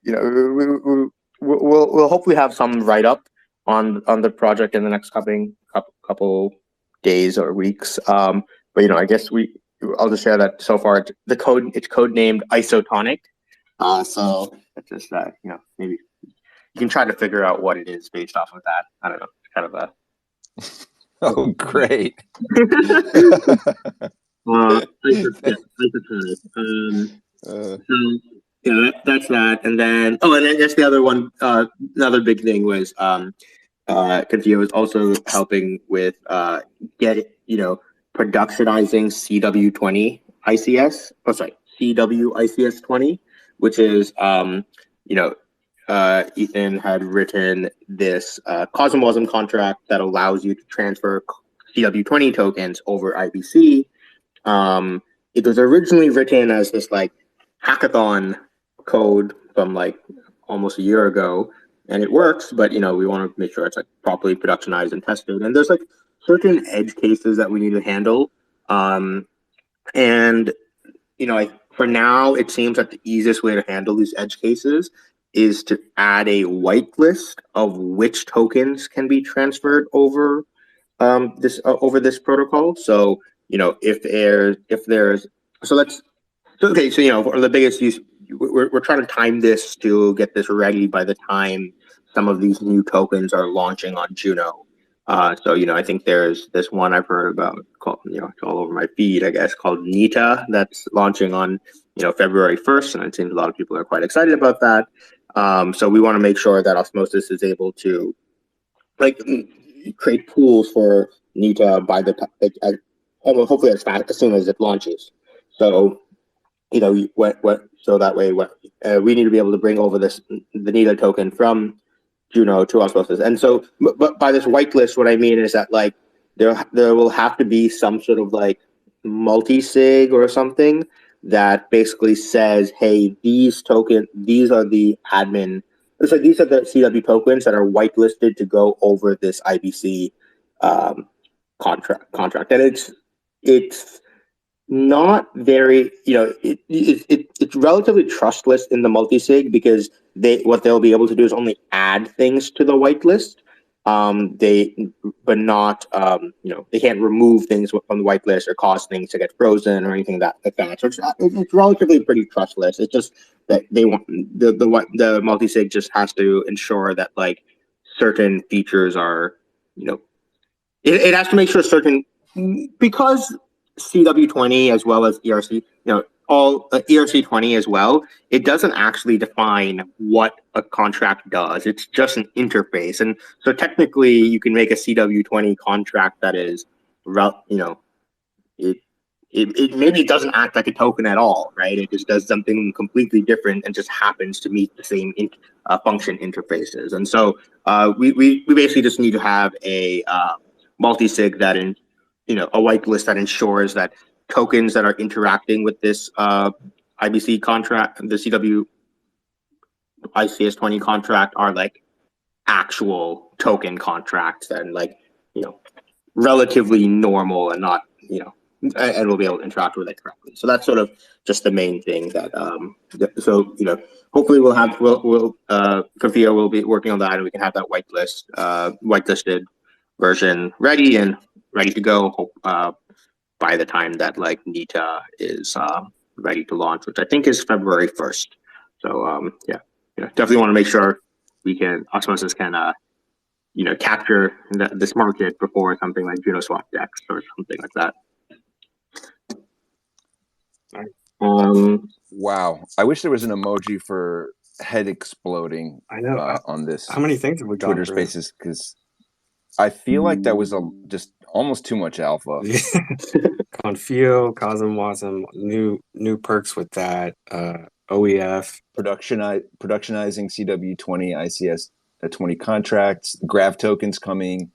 We'll hopefully have some write up on the project in the next couple days or weeks. But I guess I'll just share that so far it's codenamed ISOTONIC. So it's just maybe you can try to figure out what it is based off of that. I don't know, kind of a. Oh, great. ISOTONIC. So that's that, and then just the other one. Another big thing was Confio is also helping with productionizing CW20 ICS. Oh, sorry, CW ICS 20, which is Ethan had written this CosmWasm contract that allows you to transfer CW20 tokens over IBC. It was originally written as this like hackathon code from like almost a year ago, and it works, but we want to make sure it's like properly productionized and tested. And there's like certain edge cases that we need to handle. And for now, it seems that the easiest way to handle these edge cases is to add a whitelist of which tokens can be transferred over this protocol. So if there's the biggest use, we're trying to time this to get this ready by the time some of these new tokens are launching on Juno. So I think there's this one I've heard about called it's all over my feed, I guess, called NETA, that's launching on February 1st, and it seems a lot of people are quite excited about that. So we want to make sure that Osmosis is able to like create pools for NETA by hopefully as soon as it launches. So so that way we need to be able to bring over the NETA token from Juno to Osmosis. And so, but by this whitelist, what I mean is that like there will have to be some sort of like multi-sig or something that basically says, hey, these are the admin. It's like these are the CW tokens that are whitelisted to go over this IBC contract, and it's not very, it's relatively trustless in the multisig because what they'll be able to do is only add things to the whitelist. But not, they can't remove things from the whitelist or cause things to get frozen or anything like that. So it's relatively pretty trustless. It's just that they want the multisig just has to ensure that like certain features are, it has to make sure certain, because CW20 as well as ERC, all ERC20 as well, it doesn't actually define what a contract does. It's just an interface. And so technically you can make a CW20 contract that is, it maybe doesn't act like a token at all, right? It just does something completely different and just happens to meet the same function interfaces. And so we basically just need to have a multi-sig that a whitelist that ensures that tokens that are interacting with this IBC contract, the CW ICS20 contract, are like actual token contracts and like, relatively normal and not, and we'll be able to interact with it correctly. So that's sort of just the main thing that, hopefully Confio will be working on that and we can have that whitelisted version ready to go by the time that like NETA is ready to launch, which I think is February 1st. So definitely want to make sure Osmosis can capture this market before something like JunoSwap Dex or something like that. Wow, I wish there was an emoji for head exploding. I know on this. How many things have we Twitter Spaces? Because I feel like that was just almost too much alpha. Confio, CosmWasm, new perks with that. OEF productionizing CW20 ICS20 contracts. Grav tokens coming.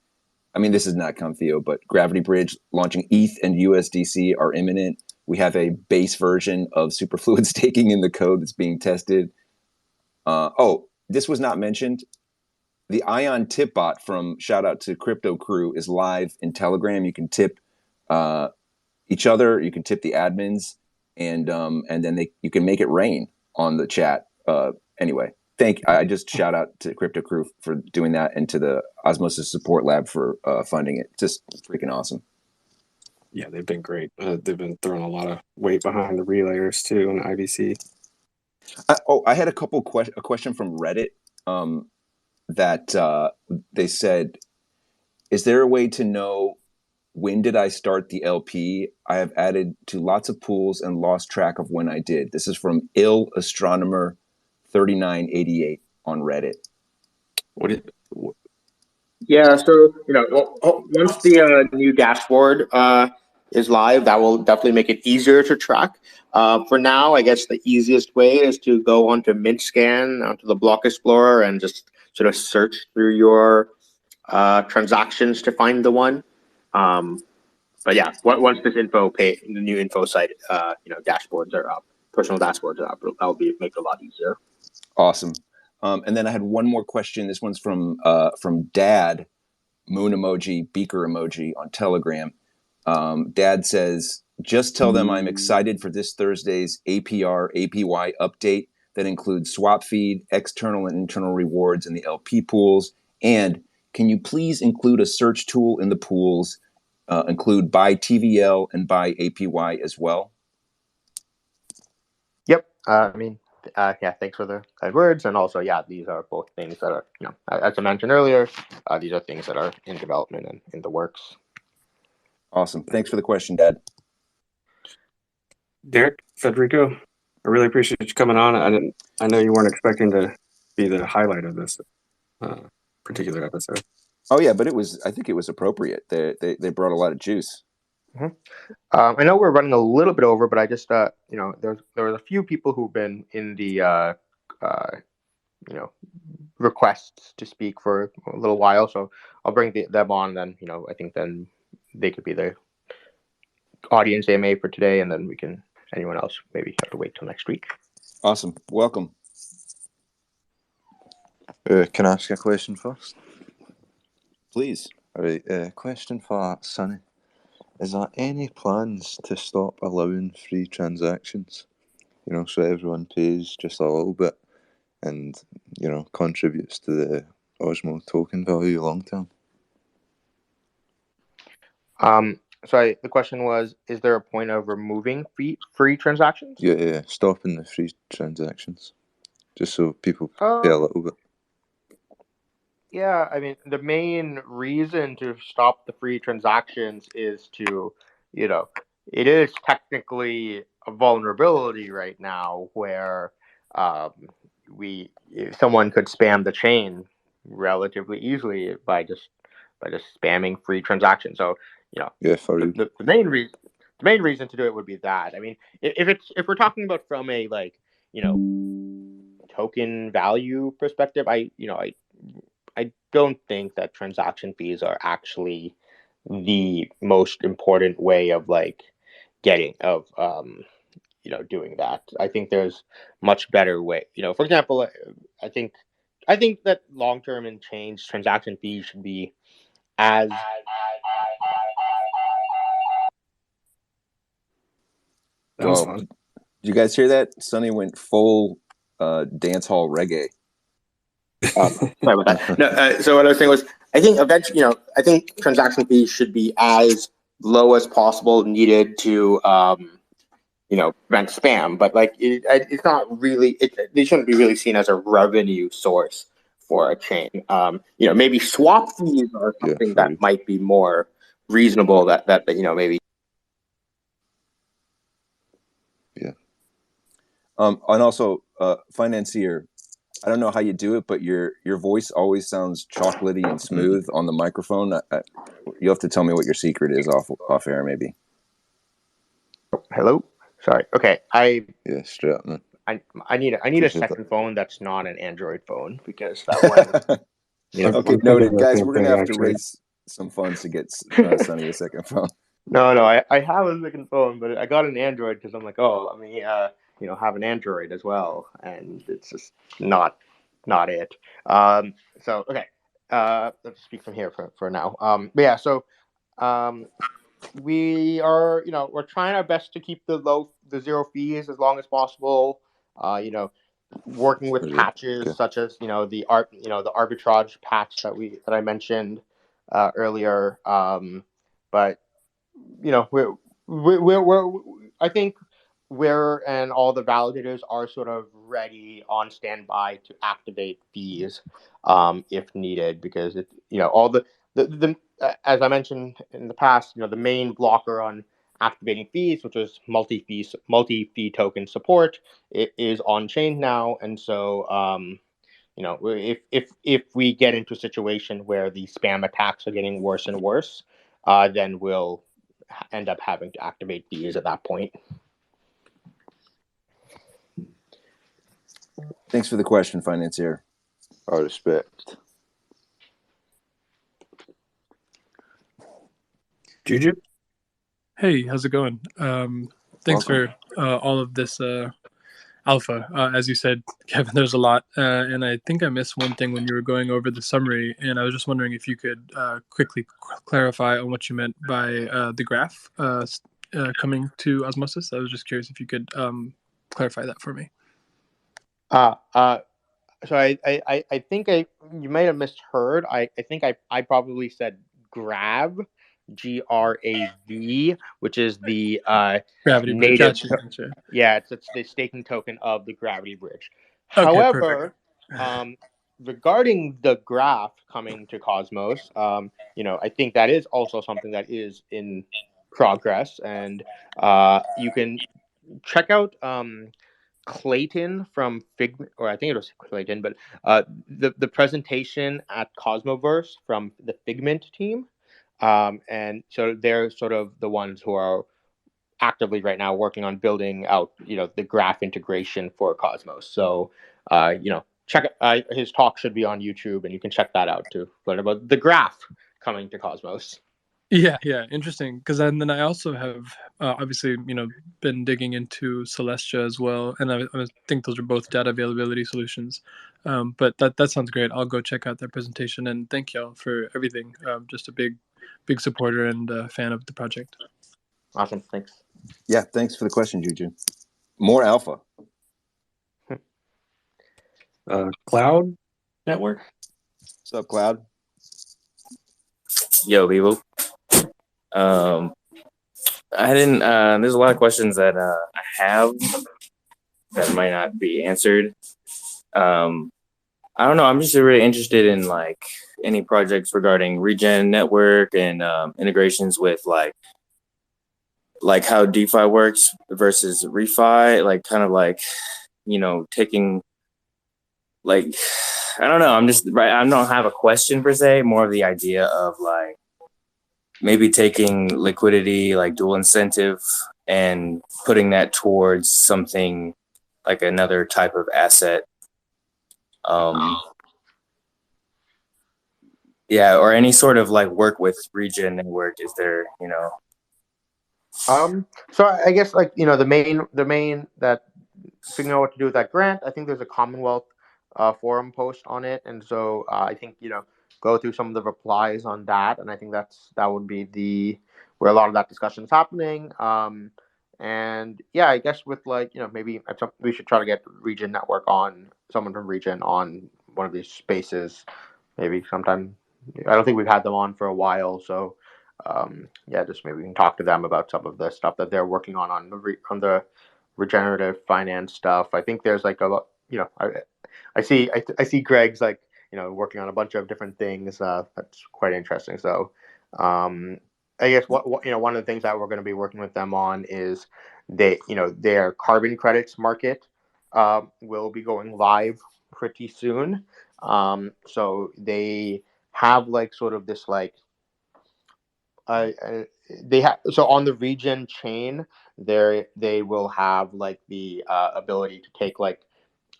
I mean, this is not Confio, but Gravity Bridge launching ETH and USDC are imminent. We have a base version of Superfluid Staking in the code that's being tested. This was not mentioned. The Ion tip bot from shout out to Crypto Crew is live in Telegram. You can tip each other. You can tip the admins, and then you can make it rain on the chat. Anyway, I just shout out to Crypto Crew for doing that, and to the Osmosis Support Lab for funding it. Just freaking awesome. Yeah, they've been great. They've been throwing a lot of weight behind the relayers too in IBC. I had a question from Reddit that they said, is there a way to know when did I start the LP? I have added to lots of pools and lost track of when I did. This is from Ill Astronomer 3988 on Reddit. Yeah, so once the new dashboard is live, that will definitely make it easier to track. For now, I guess the easiest way is to go onto MintScan, onto the Block Explorer, and just sort of search through your transactions to find the one. But yeah, once this the new info site, dashboards are up, personal dashboards are up, that'll make it a lot easier. Awesome. And then I had one more question. This one's from Dad, moon emoji, beaker emoji on Telegram. Dad says, just tell them I'm excited for this Thursday's APR APY update that includes swap feed, external and internal rewards in the LP pools. And can you please include a search tool in the pools, include by TVL and by APY as well? Yep. Thanks for the kind words. And also, these are both things that are, as I mentioned earlier, these are things that are in development and in the works. Awesome. Thanks for the question, Dad. Derek, Federico, I really appreciate you coming on. I know you weren't expecting to be the highlight of this particular episode. Oh yeah, but I think it was appropriate. They brought a lot of juice. Mm-hmm. I know we're running a little bit over, but I just there was a few people who've been in the requests to speak for a little while, so I'll bring them on. Then I think then they could be the audience AMA for today, and then anyone else maybe have to wait till next week. Awesome. Welcome. Can I ask a question first? Please. All right. Question for Sunny. Is there any plans to stop allowing free transactions? So everyone pays just a little bit and, contributes to the Osmo token value long term? Sorry, the question was, is there a point of removing free transactions? Yeah, stopping the free transactions, just so people pay a little bit. Yeah, I mean, the main reason to stop the free transactions is to, it is technically a vulnerability right now where someone could spam the chain relatively easily by just spamming free transactions. So, Yeah, for real. the main reason to do it would be that. I mean, if we're talking about from a token value perspective, I don't think that transaction fees are actually the most important way of doing that. I think there's much better way. For example, I think that long term in change, transaction fees should be as Well, did you guys hear that? Sonny went full dance hall reggae. Sorry about that. No, so what I was saying was, I think eventually, I think transaction fees should be as low as possible, needed to, prevent spam. But it's not really. They shouldn't be really seen as a revenue source for a chain. Maybe swap fees are something that might be more reasonable. That maybe. Yeah. And also, financier, I don't know how you do it, but your voice always sounds chocolatey and smooth on the microphone. You'll have to tell me what your secret is off air, maybe. Hello. Sorry. Okay. Yeah, straight up, man. I need a second phone that's not an Android phone, because that one. Okay, noted, guys. We're gonna have to raise some funds to get Sonny a second phone. No, I have a second phone, but I got an Android because I'm like, oh, let me have an Android as well, and it's just not it. So okay, let's speak from here for now. But yeah, so we are, we're trying our best to keep the zero fees as long as possible. Working with patches such as the arbitrage patch that I mentioned earlier. But we're I think and all the validators are sort of ready on standby to activate fees if needed, because all the as I mentioned in the past, the main blocker on activating fees, which is multi-fee token support, it is on chain now. And so if we get into a situation where the spam attacks are getting worse and worse, then we'll end up having to activate fees at that point. Thanks for the question, financier. Our respect. Juju? Hey, how's it going? Thanks for all of this alpha. As you said, Kevin, there's a lot. And I think I missed one thing when you were going over the summary. And I was just wondering if you could quickly clarify on what you meant by the graph coming to Osmosis. I was just curious if you could clarify that for me. So I think you might have misheard. I think I probably said GRAV, GRAV, which is the Gravity native. Bridge. Gotcha. Yeah, it's the staking token of the Gravity Bridge. Okay, however, regarding the graph coming to Cosmos, I think that is also something that is in progress, and you can check out Clayton from Figment, or I think it was Clayton, but the presentation at Cosmoverse from the Figment team, and so they're sort of the ones who are actively right now working on building out, the graph integration for Cosmos. So, check his talk should be on YouTube, and you can check that out to learn about the graph coming to Cosmos. Yeah, interesting. Because then I also have obviously been digging into Celestia as well, and I think those are both data availability solutions. But that sounds great. I'll go check out their presentation, and thank y'all for everything. Just a big big supporter and fan of the project. Awesome, thanks. Yeah, thanks for the question, Juju. More alpha. Cloud network. What's up, Cloud? Yo, people. I didn't. There's a lot of questions that I have that might not be answered. I don't know. I'm just really interested in like any projects regarding regen network and integrations with like how DeFi works versus refi. Like kind of like, you know, taking like, I don't know. I'm just right. I don't have a question per se. More of the idea of like maybe taking liquidity, like dual incentive, and putting that towards something like another type of asset. Yeah, or any sort of like work with regen network. Is there, you know? So I guess like, you know, the main that figuring out what to do with that grant. I think there's a Commonwealth forum post on it, and so I think, you know, go through some of the replies on that, and I think that would be where a lot of that discussion is happening. And yeah, I guess with like, you know, maybe we should try to get Regen Network on, someone from Regen on one of these spaces, maybe sometime. I don't think we've had them on for a while, so yeah, just maybe we can talk to them about some of the stuff that they're working on the regenerative finance stuff. I think there's like a lot, you know, I see Greg's like, you know, working on a bunch of different things. That's quite interesting. So I guess what you know, one of the things that we're going to be working with them on is their carbon credits market will be going live pretty soon. So they have like sort of this like they have, so on the regen chain they will have like the ability to take like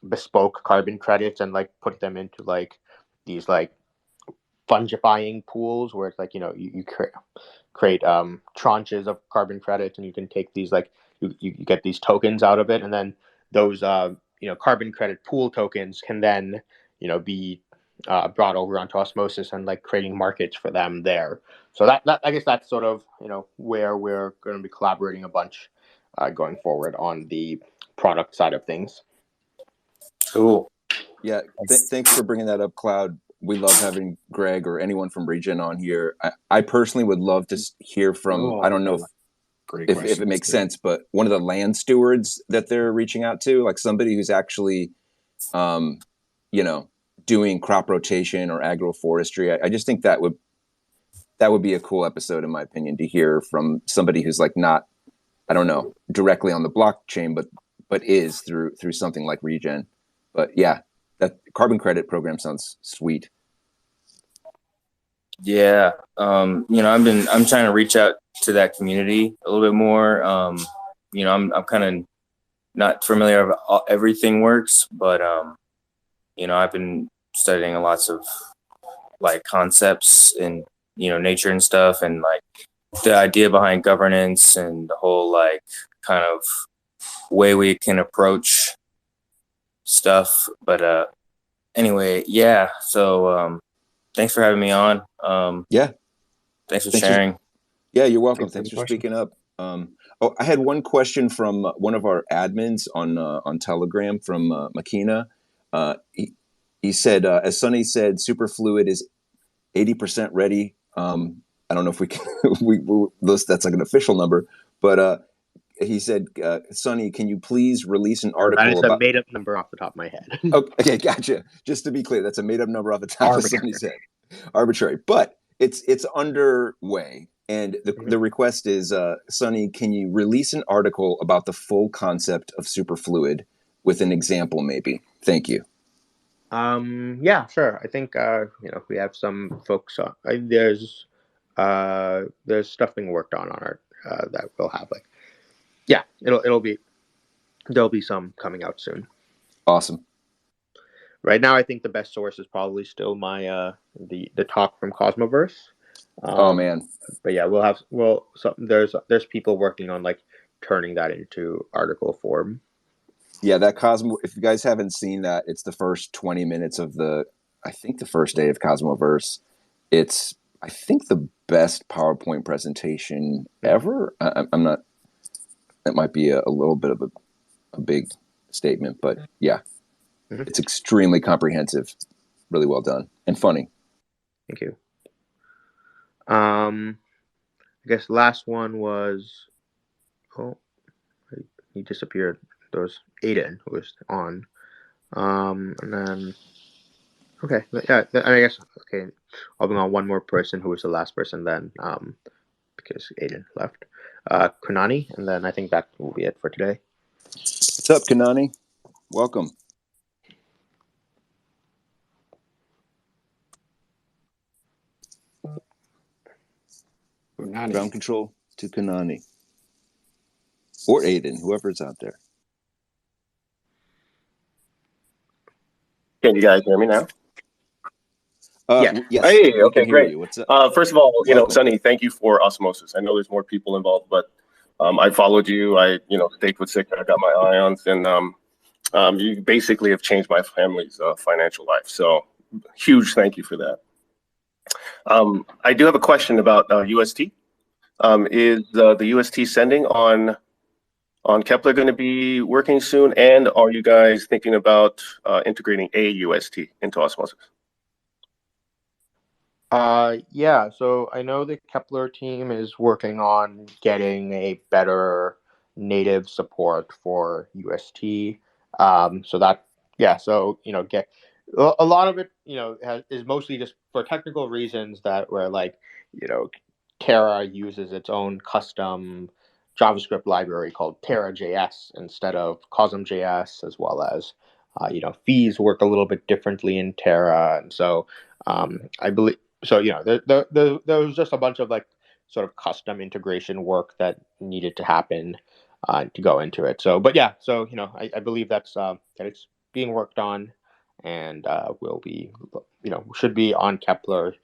bespoke carbon credits and like put them into like these like fungifying pools where it's like, you know, you create tranches of carbon credits, and you can take these like you get these tokens out of it, and then those you know, carbon credit pool tokens can then, you know, be brought over onto Osmosis and like creating markets for them there. So that I guess that's sort of, you know, where we're going to be collaborating a bunch going forward on the product side of things. Cool. Yeah, thanks for bringing that up, Cloud. We love having Greg or anyone from Regen on here. I personally would love to hear from, I don't know if it makes sense, but one of the land stewards that they're reaching out to, like somebody who's actually, you know, doing crop rotation or agroforestry. I just think that would be a cool episode, in my opinion, to hear from somebody who's like not, I don't know, directly on the blockchain, but is through something like Regen. But yeah, that carbon credit program sounds sweet. Yeah. You know, I'm trying to reach out to that community a little bit more. You know, I'm kind of not familiar with how everything works, but you know, I've been studying lots of like concepts in, you know, nature and stuff, and like the idea behind governance and the whole like kind of way we can approach stuff. But anyway, yeah. So thanks for having me on. Yeah. Thanks for sharing. Yeah, you're welcome. Thanks for speaking up. Oh, I had one question from one of our admins on Telegram from Makina. He said, as Sunny said, Superfluid is 80% ready. I don't know if we can, that's like an official number, but he said, Sunny, can you please release an article That is about... a made-up number off the top of my head. Okay, gotcha. Just to be clear, that's a made-up number off the top of Sunny's head. Arbitrary. But it's underway. And the request is, Sunny, can you release an article about the full concept of Superfluid with an example, maybe? Thank you. Yeah, sure. I think you know, we have some folks. There's stuff being worked on our that we'll have like, yeah, there'll be some coming out soon. Awesome. Right now, I think the best source is probably still my the talk from Cosmoverse. Oh man. But yeah, there's people working on like turning that into article form. Yeah, that Cosmo, if you guys haven't seen that, it's the first 20 minutes of I think the first day of Cosmoverse. It's I think the best PowerPoint presentation ever. I'm not. That might be a little bit of a big statement, but yeah, it's extremely comprehensive, really well done, and funny. Thank you. I guess last one was, he disappeared. There was Aiden who was on, and then okay, yeah, I guess okay. I'll bring on one more person who was the last person then, because Aiden left. Kunani, and then I think that will be it for today. What's up, Kanani? Welcome. Unani. Ground control to Kanani. Or Aiden, whoever's out there. Can you guys hear me now? Yeah. Yes, Hey, we okay, can hear great. you. What's up? First of all, Welcome. Sonny, thank you for Osmosis. I know there's more people involved, but I followed you. I, stayed with Sick. I got my ions, and you basically have changed my family's financial life. So huge thank you for that. I do have a question about UST. Is the UST sending on Kepler going to be working soon? And are you guys thinking about integrating a UST into Osmosis? Yeah, so I know the Kepler team is working on getting a better native support for UST. So that, yeah, so, get a lot of it, is mostly just for technical reasons that where Terra uses its own custom JavaScript library called Terra.js instead of CosmJS, as well as, fees work a little bit differently in Terra. And so I believe, so there was just a bunch of sort of custom integration work that needed to happen to go into it. So, but yeah, so I believe that it's being worked on, and will be should be on Kepler.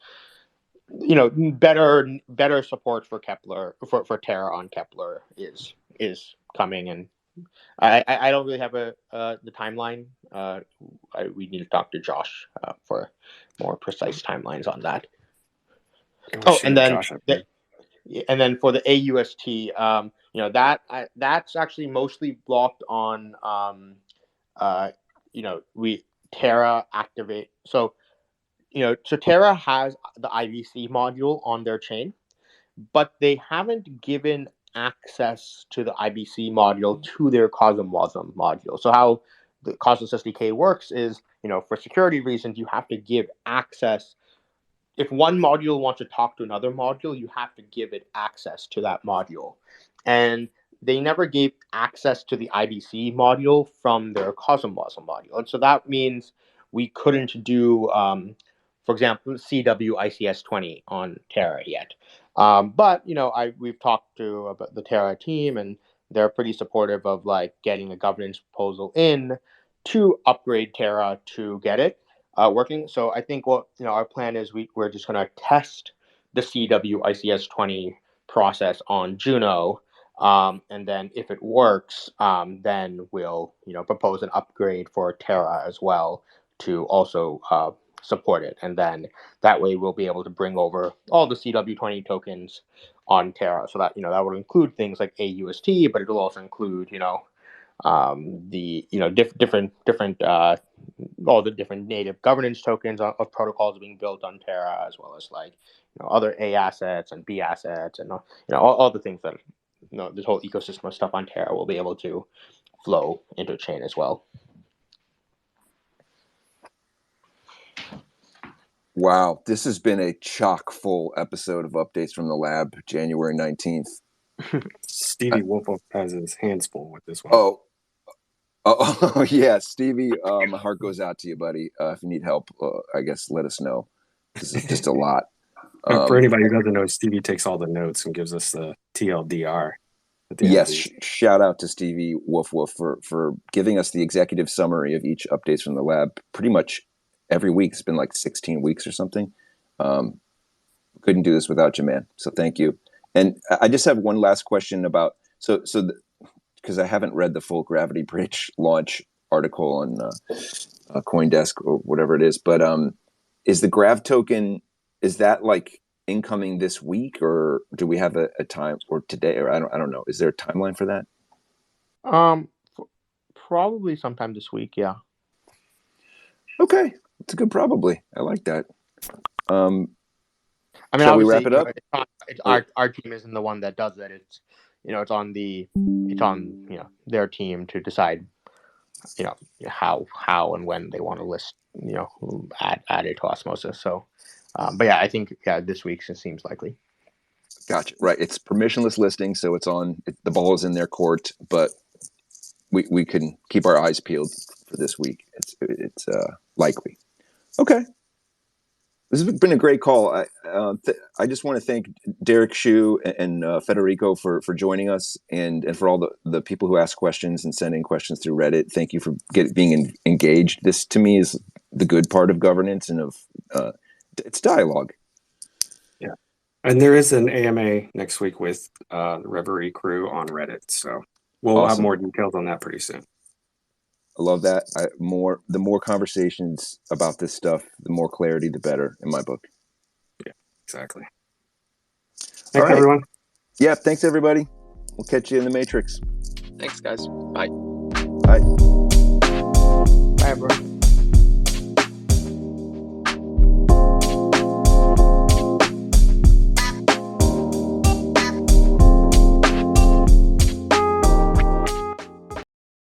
Better support for Kepler for Terra on Kepler is coming, and I don't really have the timeline. We need to talk to Josh for more precise timelines on that. And then for the AUST, that's actually mostly blocked on we Terra activate. So Terra has the IBC module on their chain, but they haven't given access to the IBC module to their CosmWasm module. So how the Cosmos SDK works is, for security reasons, you have to give access. If one module wants to talk to another module, you have to give it access to that module. And they never gave access to the IBC module from their CosmWasm module. And so that means we couldn't do, for example, CW ICS20 on Terra yet. But, we've talked to about the Terra team, and they're pretty supportive of getting a governance proposal in to upgrade Terra to get it working. So I think what our plan is, we're just going to test the CW ICS20 process on Juno, and then if it works, then we'll propose an upgrade for Terra as well to also support it, and then that way we'll be able to bring over all the CW20 tokens on Terra. So that that would include things like AUST, but it'll also include the different all the different native governance tokens of protocols being built on Terra, as well as other A assets and B assets, and all the things that this whole ecosystem of stuff on Terra will be able to flow interchain as well. Wow, this has been a chock full episode of updates from the lab, January 19th. Steviewoofwoof has his hands full with this one. Oh yeah, Stevie, my heart goes out to you, buddy. If you need help, I guess let us know. This is just a lot. For anybody who doesn't know, Stevie takes all the notes and gives us the TLDR. Yes, shout out to Steviewoofwoof for giving us the executive summary of each updates from the lab. Pretty much every week. It's been 16 weeks or something. Couldn't do this without you, man. So thank you. And I just have one last question about because I haven't read the full Gravity Bridge launch article on CoinDesk or whatever it is, but is the Grav token, is that incoming this week, or do we have a time, or today, or I don't know. Is there a timeline for that? Probably sometime this week. Yeah. Okay, it's a good probably. I like that. I mean, shall we wrap it up? Our team isn't the one that does it. It's it's on their team to decide how and when they want to list add it to Osmosis. So, but yeah, I think this week seems likely. Gotcha. Right, it's permissionless listing, so it's on. The ball is in their court, but we can keep our eyes peeled for this week. It's likely. Okay. This has been a great call. I just want to thank Derek Shu and Federico for joining us, and for all the people who ask questions and send in questions through Reddit. Thank you for being engaged. This, to me, is the good part of governance and of it's dialogue. Yeah, and there is an AMA next week with the Reverie crew on Reddit, so we'll have more details on that pretty soon. I love that. The more conversations about this stuff, the more clarity, the better, in my book. Yeah, exactly. Thanks, everyone. Yeah, thanks, everybody. We'll catch you in the Matrix. Thanks, guys. Bye. Bye. Bye, everyone.